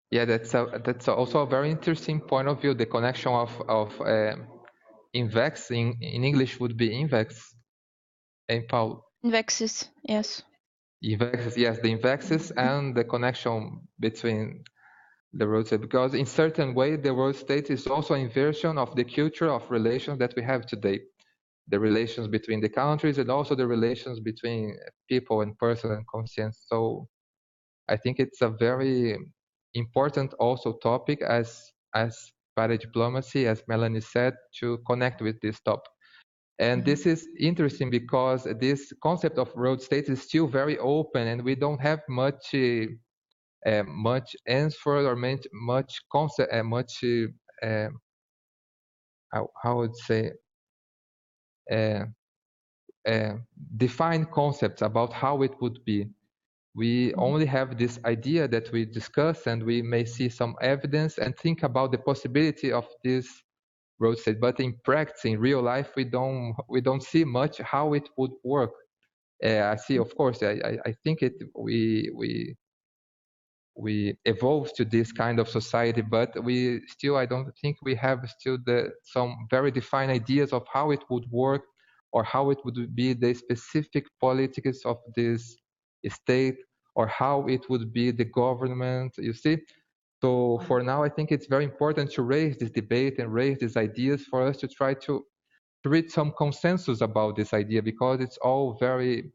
Yeah, that's also a very interesting point of view. The connection of invex in English would be invex. And Paul. Invexes, yes. Invexes, yes, the invexes and the connection between the road state, because in certain way the road state is also an inversion of the culture of relations that we have today. The relations between the countries and also the relations between people and person and conscience. So I think it's a very important also topic as para diplomacy, as Melanie said, to connect with this topic. And this is interesting because this concept of road state is still very open, and we don't have much answer or much concept, how would say defined concepts about how it would be. We only have this idea that we discuss, and we may see some evidence and think about the possibility of this road state. But in practice, in real life, we don't see much how it would work. I see, of course, I think we evolve to this kind of society, but I don't think we have still some very defined ideas of how it would work or how it would be the specific politics of this state or how it would be the government, you see. So for now, I think it's very important to raise this debate and raise these ideas for us to try to reach some consensus about this idea, because it's all very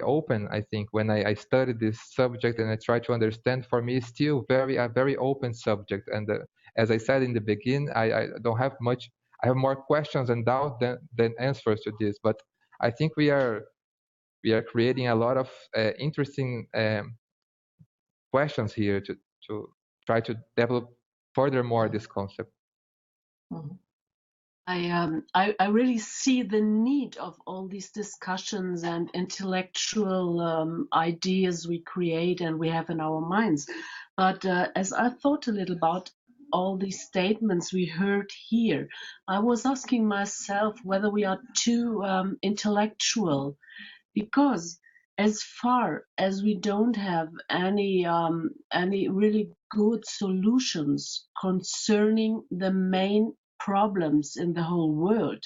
open. I think when I studied this subject and I try to understand, for me, it's still a very open subject. And as I said in the beginning, I don't have much. I have more questions and doubts than answers to this. But I think we are creating a lot of interesting questions here to try to develop furthermore this concept. I really see the need of all these discussions and intellectual ideas we create and we have in our minds. But as I thought a little about all these statements we heard here, I was asking myself whether we are too intellectual, because as far as we don't have any really good solutions concerning the main problems in the whole world,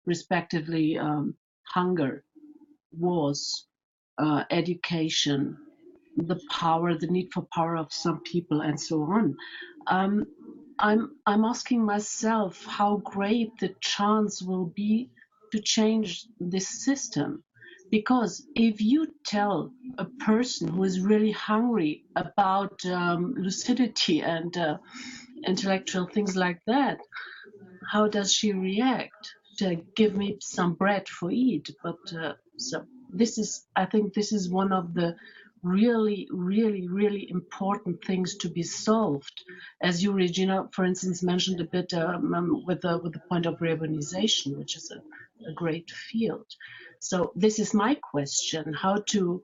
respectively hunger, wars, education, the need for power of some people, and so on. I'm asking myself how great the chance will be to change this system. Because if you tell a person who is really hungry about lucidity and intellectual things like that, how does she react? To give me some bread for eat. But so I think this is one of the really, really, really important things to be solved. As you, Regina, for instance, mentioned a bit with the point of urbanization, which is a great field. So this is my question: how to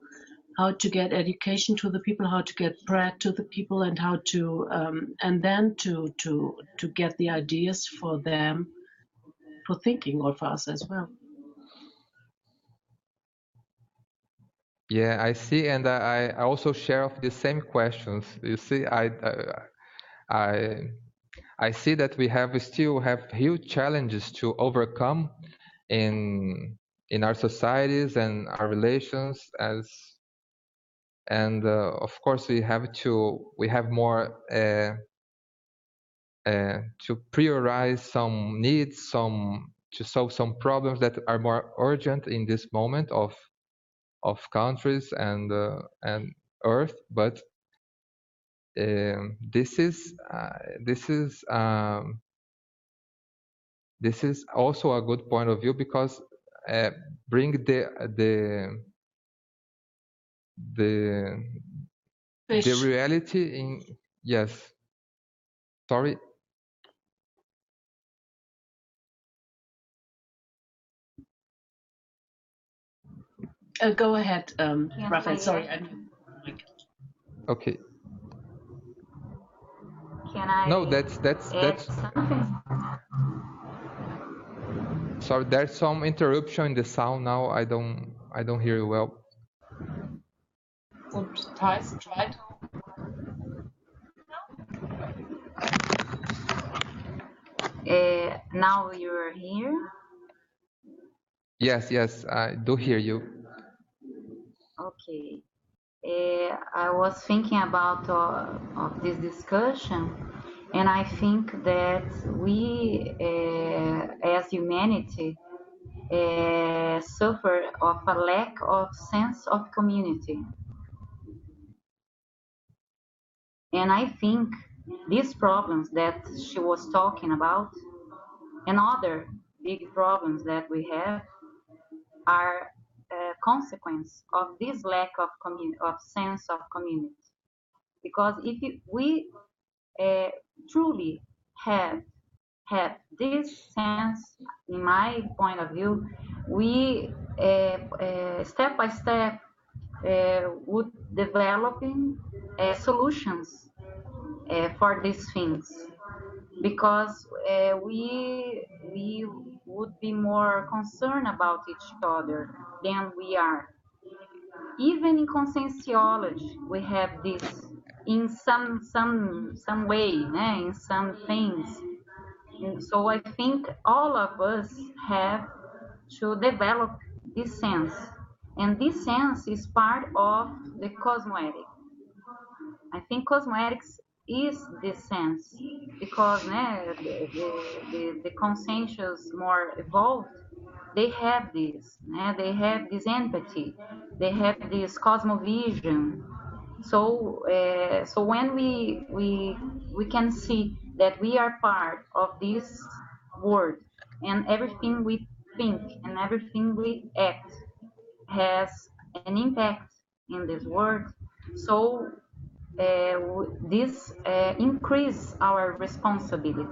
get education to the people, how to get bread to the people, and how to and then to get the ideas for them for thinking, or for us as well. Yeah, I see, and I also share of the same questions. You see, I see that we still have huge challenges to overcome in our societies and our relations, as and of course we have more to prioritize some needs, to solve some problems that are more urgent in this moment of countries and Earth. But this is also a good point of view, because bring the reality in. Yes, sorry. Go ahead, Rafael. Sorry. Okay. Can I? No, that's something? Sorry, there's some interruption in the sound now. I don't hear you well. So try to. Now you're here. Yes, I do hear you. Okay. I was thinking about of this discussion, and I think that we, as humanity, suffer of a lack of sense of community. And I think these problems that she was talking about and other big problems that we have are a consequence of this lack of sense of community. Because if we truly have this sense, in my point of view, we step by step would developing solutions for these things, because we would be more concerned about each other than we are. Even in conscienciology, we have this in some way, in some things. And so I think all of us have to develop this sense, and this sense is part of the cosmoethics. I think cosmoethics is this sense, because the conscientious more evolved, they have this, they have this empathy, they have this cosmovision. So so when we can see that we are part of this world, and everything we think and everything we act has an impact in this world. So this increase our responsibility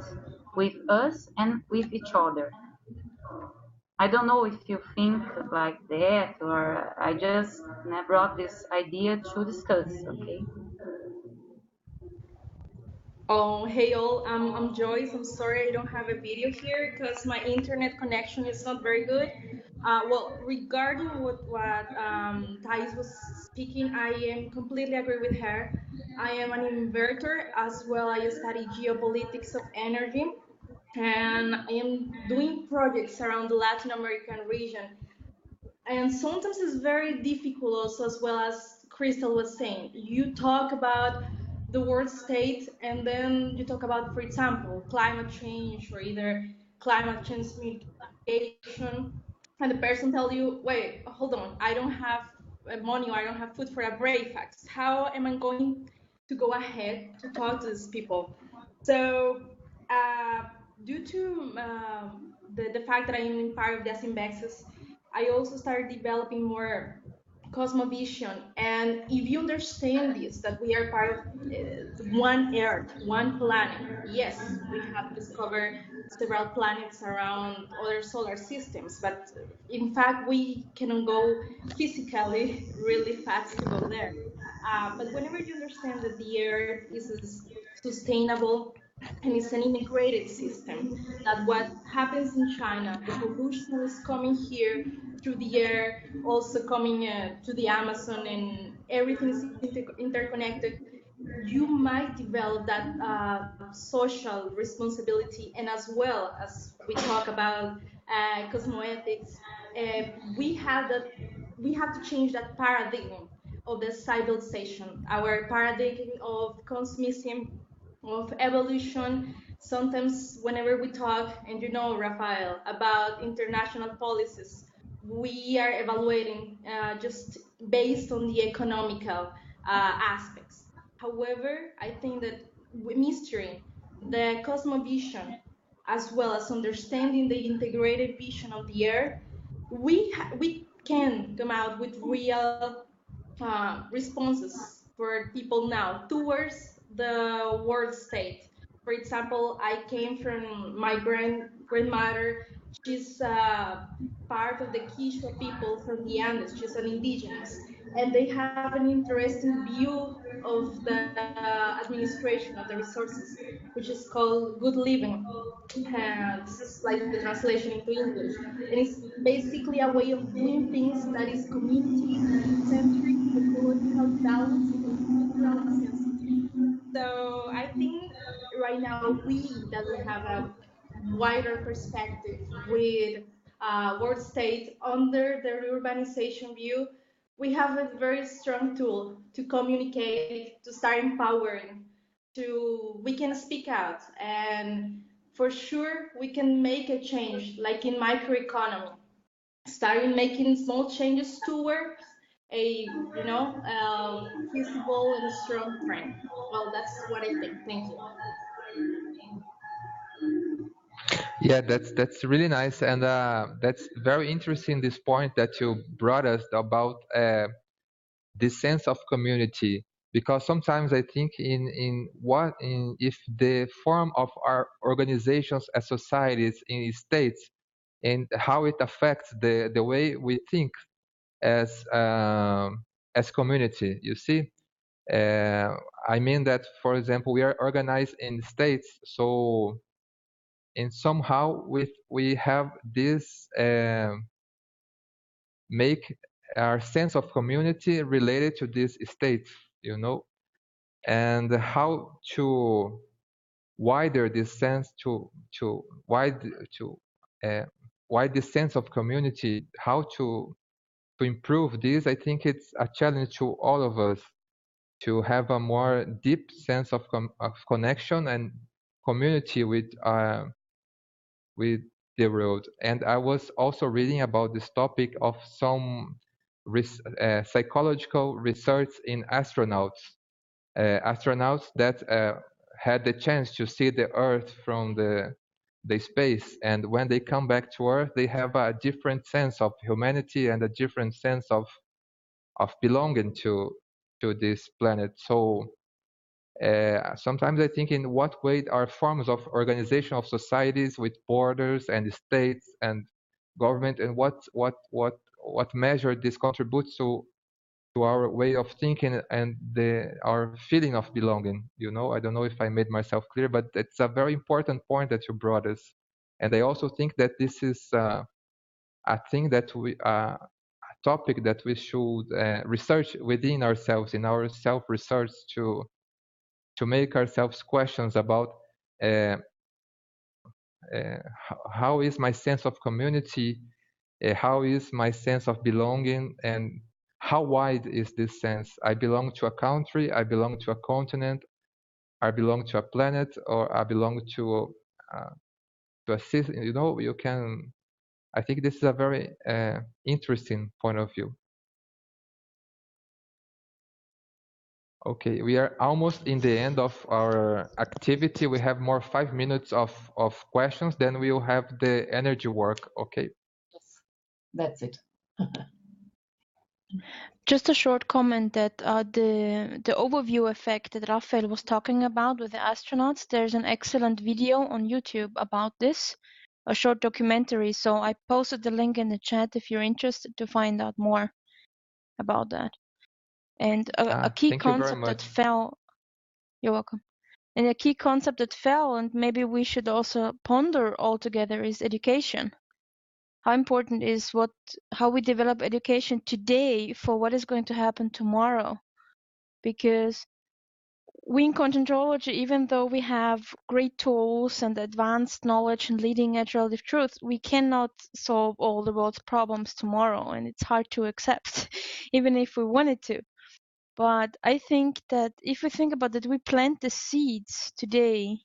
with us and with each other. I don't know if you think like that, or I just brought this idea to discuss, okay? Oh, hey all, I'm Joyce. I'm sorry I don't have a video here because my internet connection is not very good. Well, regarding what Thais was speaking, I am completely agree with her. I am an inverter as well. I study geopolitics of energy, and I am doing projects around the Latin American region. And sometimes it's very difficult also, as well as Crystal was saying. You talk about the world state, and then you talk about, for example, climate change or either climate change mitigation, and the person tell you, wait, hold on, I don't have money, or I don't have food for a breakfast. How am I going to go ahead to talk to these people? So due to the fact that I am part of the Awiszus, I also started developing more cosmovision. And if you understand this, that we are part of one Earth, one planet, yes, we have discovered several planets around other solar systems, but in fact, we cannot go physically really fast to go there. But whenever you understand that the Earth is sustainable and it's an integrated system, that what happens in China, the pollution is coming here through the air, also coming to the Amazon, and everything is interconnected, you might develop that social responsibility. And as well as we talk about cosmoethics, we have to change that paradigm. of the civilization, our paradigm of consumerism, of evolution. Sometimes whenever we talk, and you know, Rafael, about international policies, we are evaluating just based on the economical aspects. However, I think that mystery, the cosmovision, as well as understanding the integrated vision of the earth, we can come out with real responses for people now towards the world state. For example, I came from my grandmother. She's part of the Quechua people from the Andes. She's an indigenous, and they have an interesting view of the administration of the resources, which is called good living. This is like the translation into English, and it's basically a way of doing things that is community centric, ecological balanced, and cultural sensitive. So I think right now that we have a wider perspective with world state under the urbanization view, we have a very strong tool to communicate, to start empowering, we can speak out, and for sure we can make a change, like in microeconomy, starting making small changes towards a feasible and strong trend. Well, that's what I think. Thank you. Yeah, that's really nice, and that's very interesting. This point that you brought us about this sense of community, because sometimes I think if the form of our organizations as societies in states and how it affects the way we think as community. You see, I mean that, for example, we are organized in states, so and somehow we have this make our sense of community related to this state, you know, and how to wider this sense to wide to wide this sense of community, how to improve this. I think it's a challenge to all of us to have a more deep sense of connection and community with the world. And I was also reading about this topic of some psychological research in astronauts, astronauts that had the chance to see the Earth from the space, and when they come back to Earth, they have a different sense of humanity and a different sense of belonging to this planet. So sometimes I think, in what way are forms of organization of societies with borders and states and government, and what measure this contributes to our way of thinking and our feeling of belonging. You know, I don't know if I made myself clear, but it's a very important point that you brought us. And I also think that this is a thing that a topic that we should research within ourselves, in our self-research, to make ourselves questions about how is my sense of community, how is my sense of belonging, and how wide is this sense? I belong to a country, I belong to a continent, I belong to a planet, or I belong to a system. You know, you can. I think this is a very interesting point of view. Okay, we are almost in the end of our activity. We have more 5 minutes of questions, then we will have the energy work. Okay. Yes, that's it. Just a short comment that the overview effect that Rafael was talking about with the astronauts, there's an excellent video on YouTube about this, a short documentary. So I posted the link in the chat if you're interested to find out more about that. And a key concept that fell, you're welcome. And a key concept that fell, and maybe we should also ponder all together, is education. How important is how we develop education today for what is going to happen tomorrow? Because we in contemplology, even though we have great tools and advanced knowledge and leading edge relative truth, we cannot solve all the world's problems tomorrow, and it's hard to accept, even if we wanted to. But I think that if we think about that, we plant the seeds today.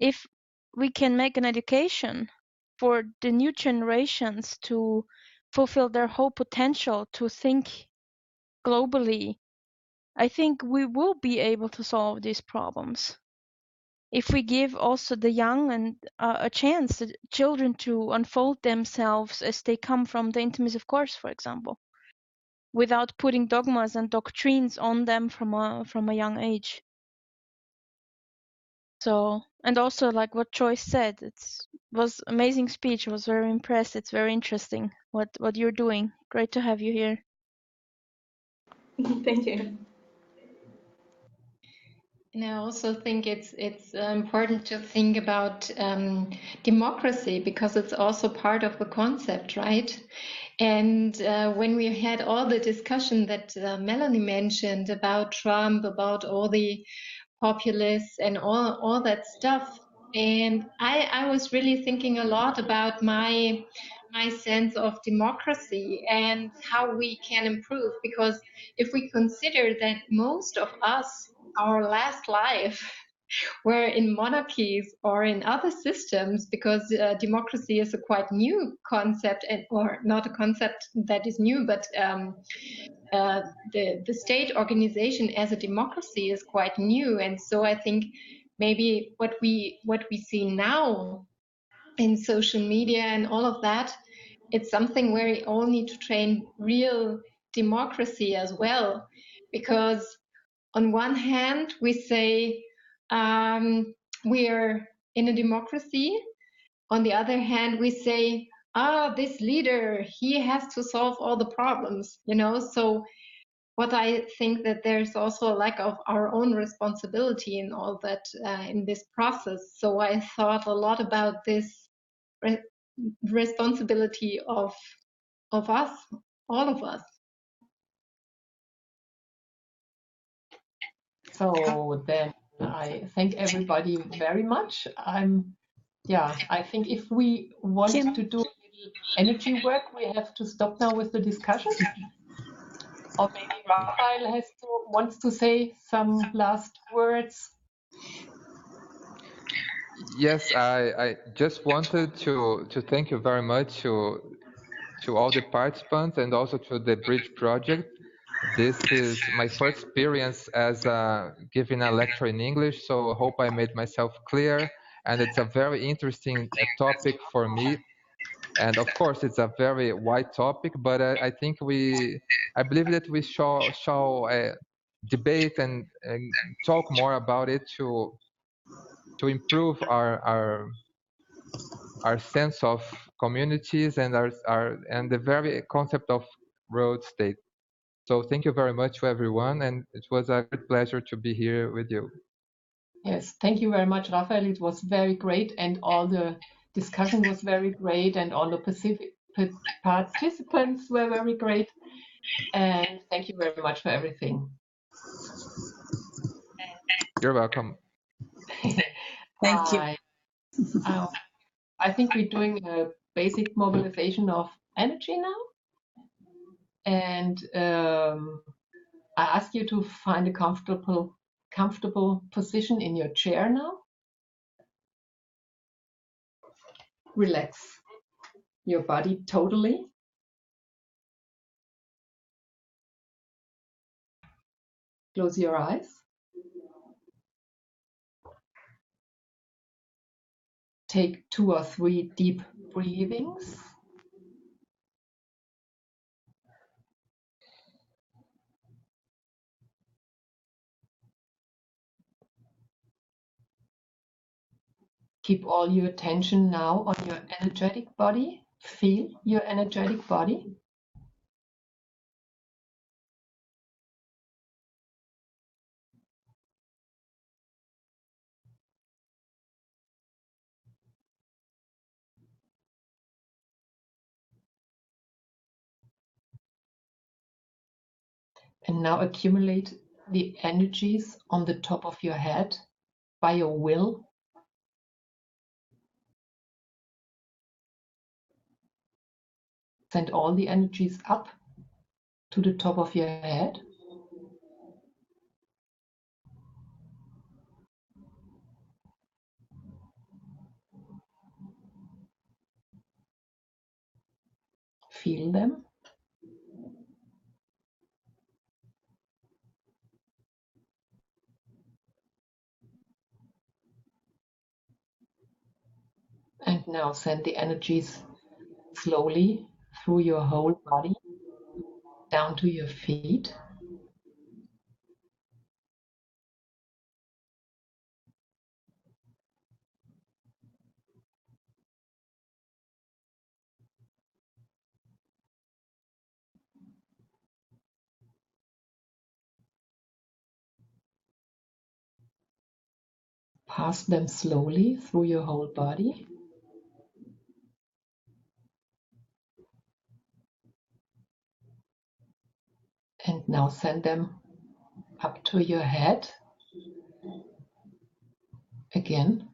If we can make an education for the new generations to fulfill their whole potential to think globally, I think we will be able to solve these problems. If we give also the young and a chance, the children to unfold themselves as they come from the intimacy of course, for example, without putting dogmas and doctrines on them from a young age. So, and also like what Joyce said, was amazing speech. I was very impressed. It's very interesting what you're doing. Great to have you here. Thank you. And I also think it's important to think about democracy, because it's also part of the concept, right? And when we had all the discussion that Melanie mentioned about Trump, about all the populists and all that stuff, and I was really thinking a lot about my sense of democracy and how we can improve, because if we consider that most of us, our last life were in monarchies or in other systems, because democracy is a quite new concept, or not a concept that is new, but the state organization as a democracy is quite new. And so I think maybe what we see now in social media and all of that, it's something where we all need to train real democracy as well, because on one hand we say we are in a democracy, on the other hand we say, this leader, he has to solve all the problems, so what I think that there's also a lack of our own responsibility in all that, in this process. So I thought a lot about this responsibility of us, all of us. So then I thank everybody very much. I think if we want to do a little energy work, we have to stop now with the discussion. Or maybe Rafael wants to say some last words. Yes, I just wanted to thank you very much to all the participants and also to the Bridge Project. This is my first experience as giving a lecture in English, so I hope I made myself clear. And it's a very interesting topic for me. And of course, it's a very wide topic, but I think I believe that we shall debate and talk more about it to improve our sense of communities and and the very concept of road state. So thank you very much to everyone, and it was a great pleasure to be here with you. Yes, thank you very much, Rafael. It was very great, and all the discussion was very great, and all the participants were very great. And thank you very much for everything. You're welcome. Thank you. I think we're doing a basic mobilization of energy now. And I ask you to find a comfortable position in your chair now. Relax your body totally. Close your eyes. Take 2 or 3 deep breathings. Keep all your attention now on your energetic body. Feel your energetic body. And now accumulate the energies on the top of your head by your will. Send all the energies up to the top of your head. Feel them. And now send the energies slowly through your whole body, down to your feet. Pass them slowly through your whole body. And now send them up to your head again.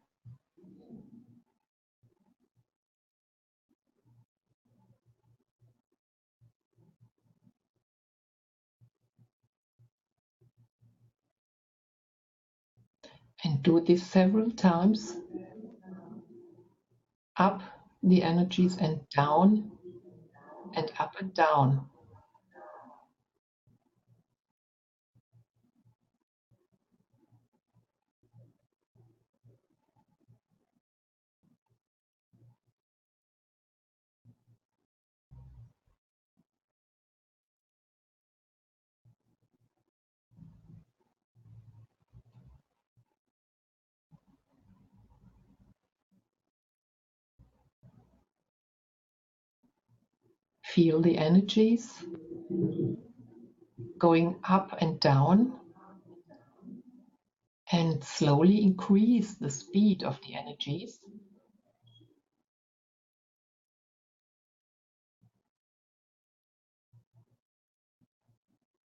And do this several times. Up the energies and down and up and down. Feel the energies going up and down, and slowly increase the speed of the energies.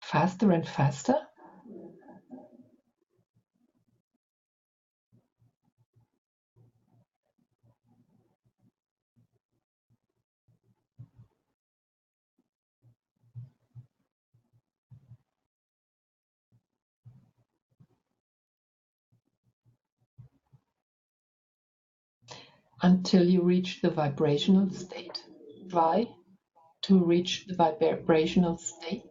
Faster and faster. Until you reach the vibrational state. Try to reach the vibrational state.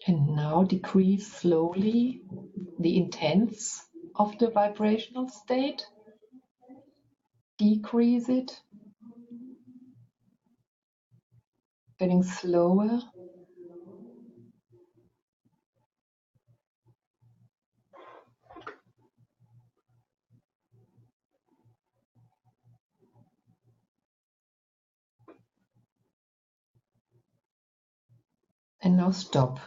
And now decrease slowly the intensity of the vibrational state. Decrease it, getting slower. And now stop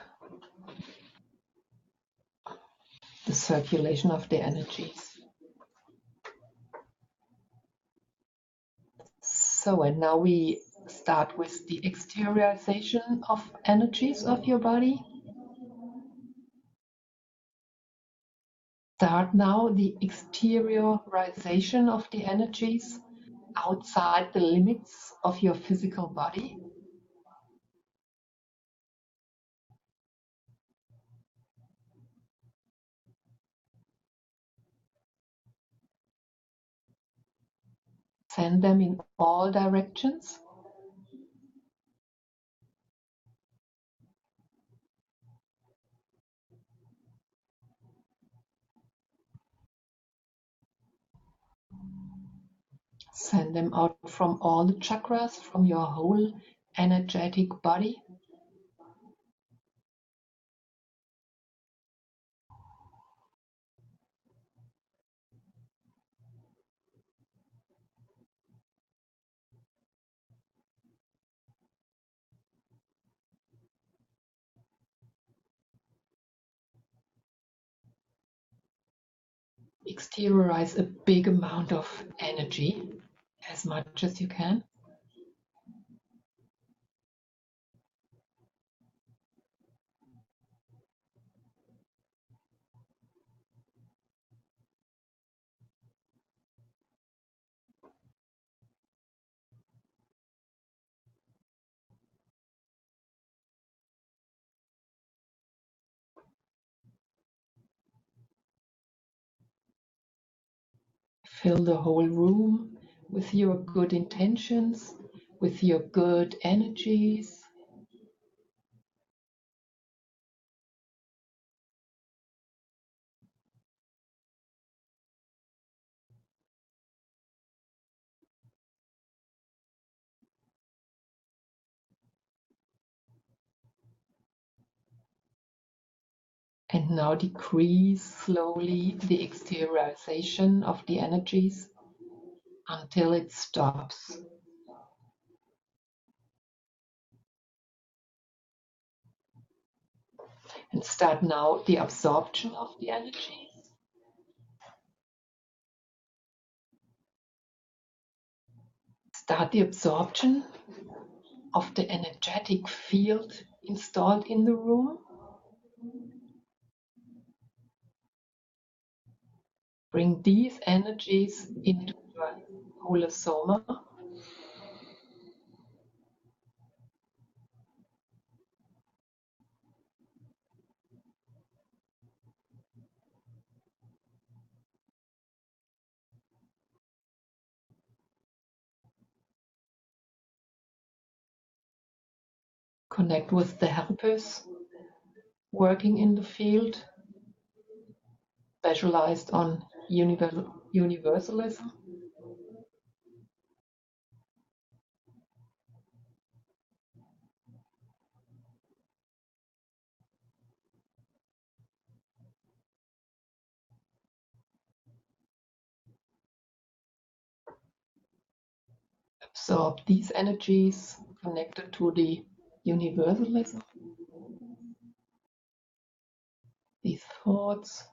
the circulation of the energies. So, and now we start with the exteriorization of energies of your body. Start now the exteriorization of the energies outside the limits of your physical body. Send them in all directions. Send them out from all the chakras, from your whole energetic body. exteriorize a big amount of energy, as much as you can. Fill the whole room with your good intentions, with your good energies. And now decrease slowly the exteriorization of the energies until it stops. And start now the absorption of the energies. Start the absorption of the energetic field installed in the room. Bring these energies into your holosoma. Connect with the helpers working in the field, specialized on universalism. Absorb these energies connected to the universalism, these thoughts.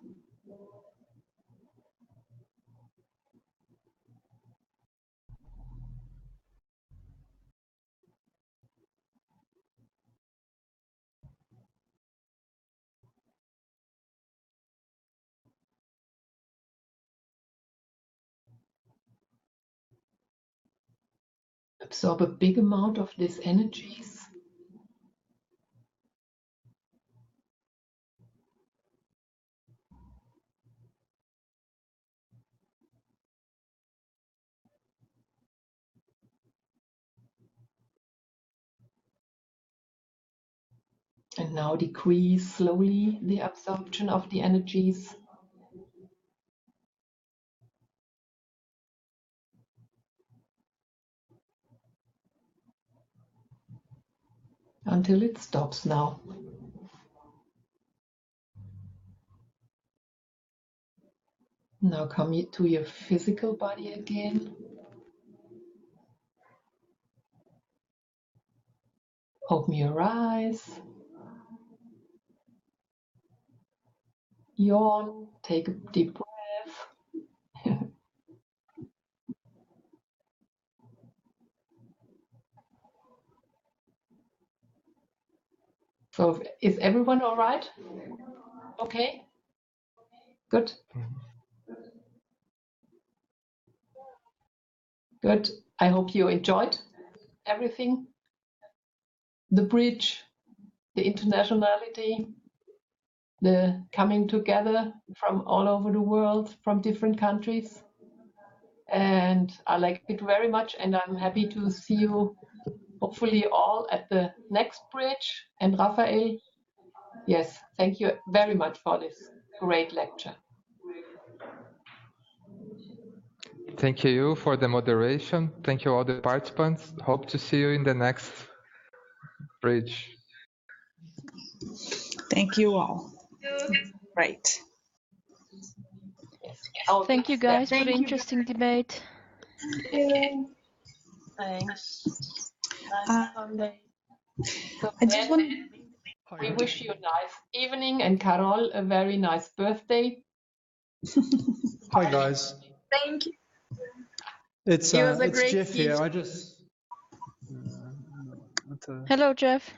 Absorb a big amount of these energies. And now decrease slowly the absorption of the energies until it stops now. Now come to your physical body again. Open your eyes. Yawn. Take a deep breath. So is everyone all right? Okay? Good. Good. I hope you enjoyed everything. The bridge, the internationality, the coming together from all over the world, from different countries. And I like it very much, and I'm happy to see you hopefully all at the next bridge. And Rafael, yes, thank you very much for this great lecture. Thank you for the moderation. Thank you all the participants. Hope to see you in the next bridge. Thank you all. Right. Yes. Thank you guys for the interesting debate. Thanks. I So just want we wish you a nice evening, and Carol a very nice birthday. Hi guys, Thank you. it's It was a it's great Jeff speech. here. I just Hello, Jeff.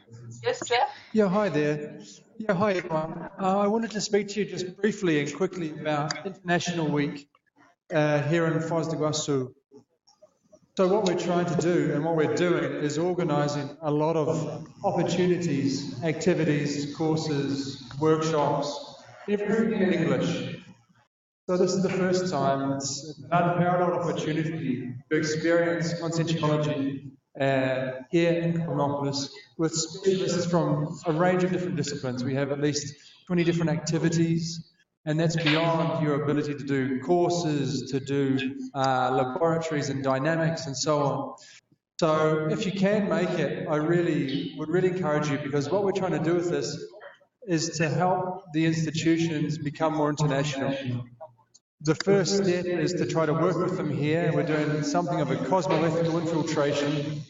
Yes, Jeff? yeah, hi there. Yeah, hi everyone. I wanted to speak to you just briefly and quickly about International Week here in Foz do Iguaçu. So what we're trying to do and what we're doing is organising a lot of opportunities, activities, courses, workshops, everything in English. So this is the first time. It's an unparalleled opportunity to experience conscientiology here in Cognopolis with specialists from a range of different disciplines. We have at least 20 different activities, and that's beyond your ability to do courses, to do laboratories and dynamics and so on. So if you can make it, I would really encourage you, because what we're trying to do with this is to help the institutions become more international. The first step is to try to work with them here. We're doing something of a cosmoethical infiltration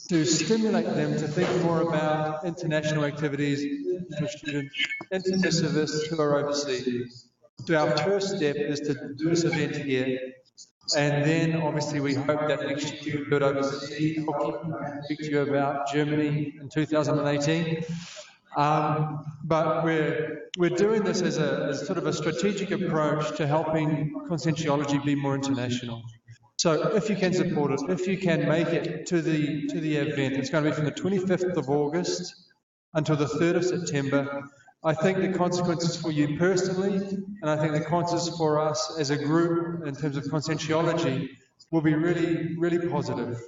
to stimulate them to think more about international activities, international students, intermissivists who are overseas. So our first step is to do this event here. And then obviously we hope that next year we can do it overseas. Elke, I can speak to you about Germany in 2018. But we're doing this as sort of a strategic approach to helping conscientiology be more international. So if you can support it, if you can make it to the event, it's going to be from the 25th of August until the 3rd of September. I think the consequences for you personally, and I think the consequences for us as a group in terms of conscientiology will be really, really positive,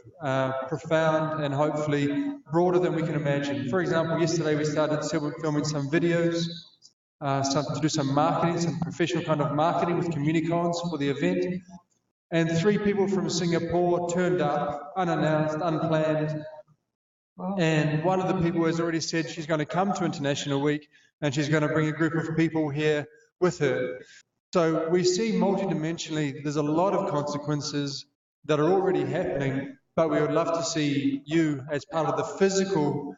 profound, and hopefully broader than we can imagine. For example, yesterday we started filming some videos, to do some marketing, some professional kind of marketing with Communicons for the event. And 3 people from Singapore turned up, unannounced, unplanned. And one of the people has already said she's going to come to International Week and she's going to bring a group of people here with her. So we see multidimensionally there's a lot of consequences that are already happening, but we would love to see you as part of the physical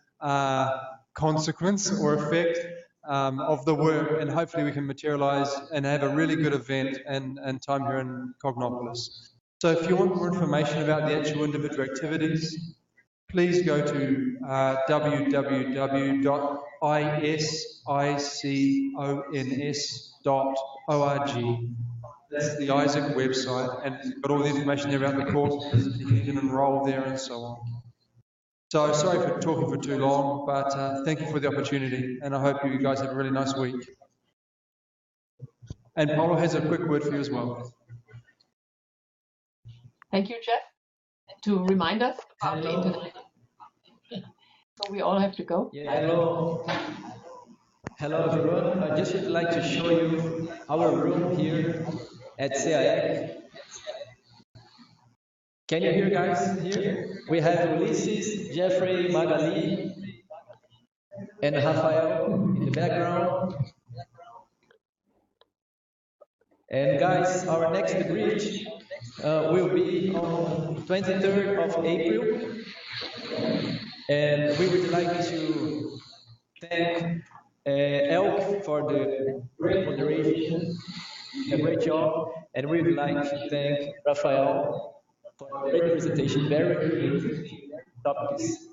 consequence or effect of the work, and hopefully we can materialize and have a really good event and time here in Cognopolis. So if you want more information about the actual individual activities, please go to www.isicons.org. That's the Isaac website, and it's got all the information there about the courses, and you can even enroll there and so on. So sorry for talking for too long, but thank you for the opportunity, and I hope you guys have a really nice week. And Paulo has a quick word for you as well. Thank you, Jeff. To remind us about the internet. So we all have to go. Yeah, hello. Hello, everyone. I just would like to show you our room here at CAEC. Can you hear, guys? Here we have Ulysses, Jeffrey, Magali, and Rafael in the background. And guys, our next bridge will be on 23rd of April. And we would like to thank Elke for the great moderation, a great job. And we would like to thank Rafael for a great presentation, very interesting topics.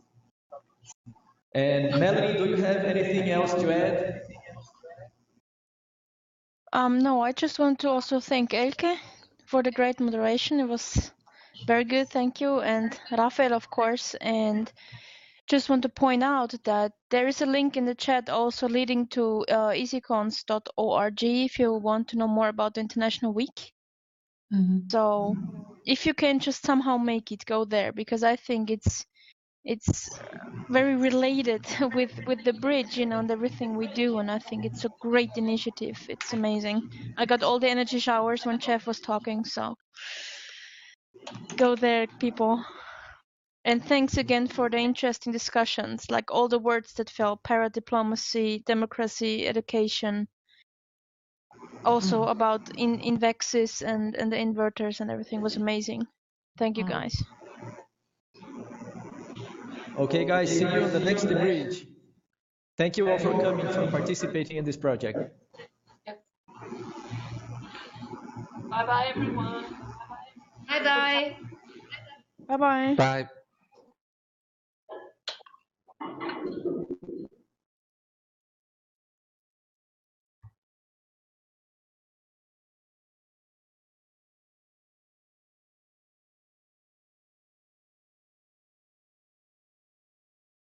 And Melanie, do you have anything else to add? No, I just want to also thank Elke for the great moderation. It was very good, thank you. And Rafael, of course. And just want to point out that there is a link in the chat also leading to isicons.org if you want to know more about the International Week. So if you can just somehow make it, go there, because I think it's very related with the bridge, you know, and everything we do, and I think it's a great initiative. It's amazing. I got all the energy showers when Chef was talking, so go there, people. And thanks again for the interesting discussions, like all the words that fell: para-diplomacy, democracy, education, also about Invexis and the inverters and everything was amazing. Thank you, guys. Okay, guys, see you on the next bridge. Thank you all for coming, for participating in this project. Bye bye, everyone. Bye bye. Bye bye. Bye.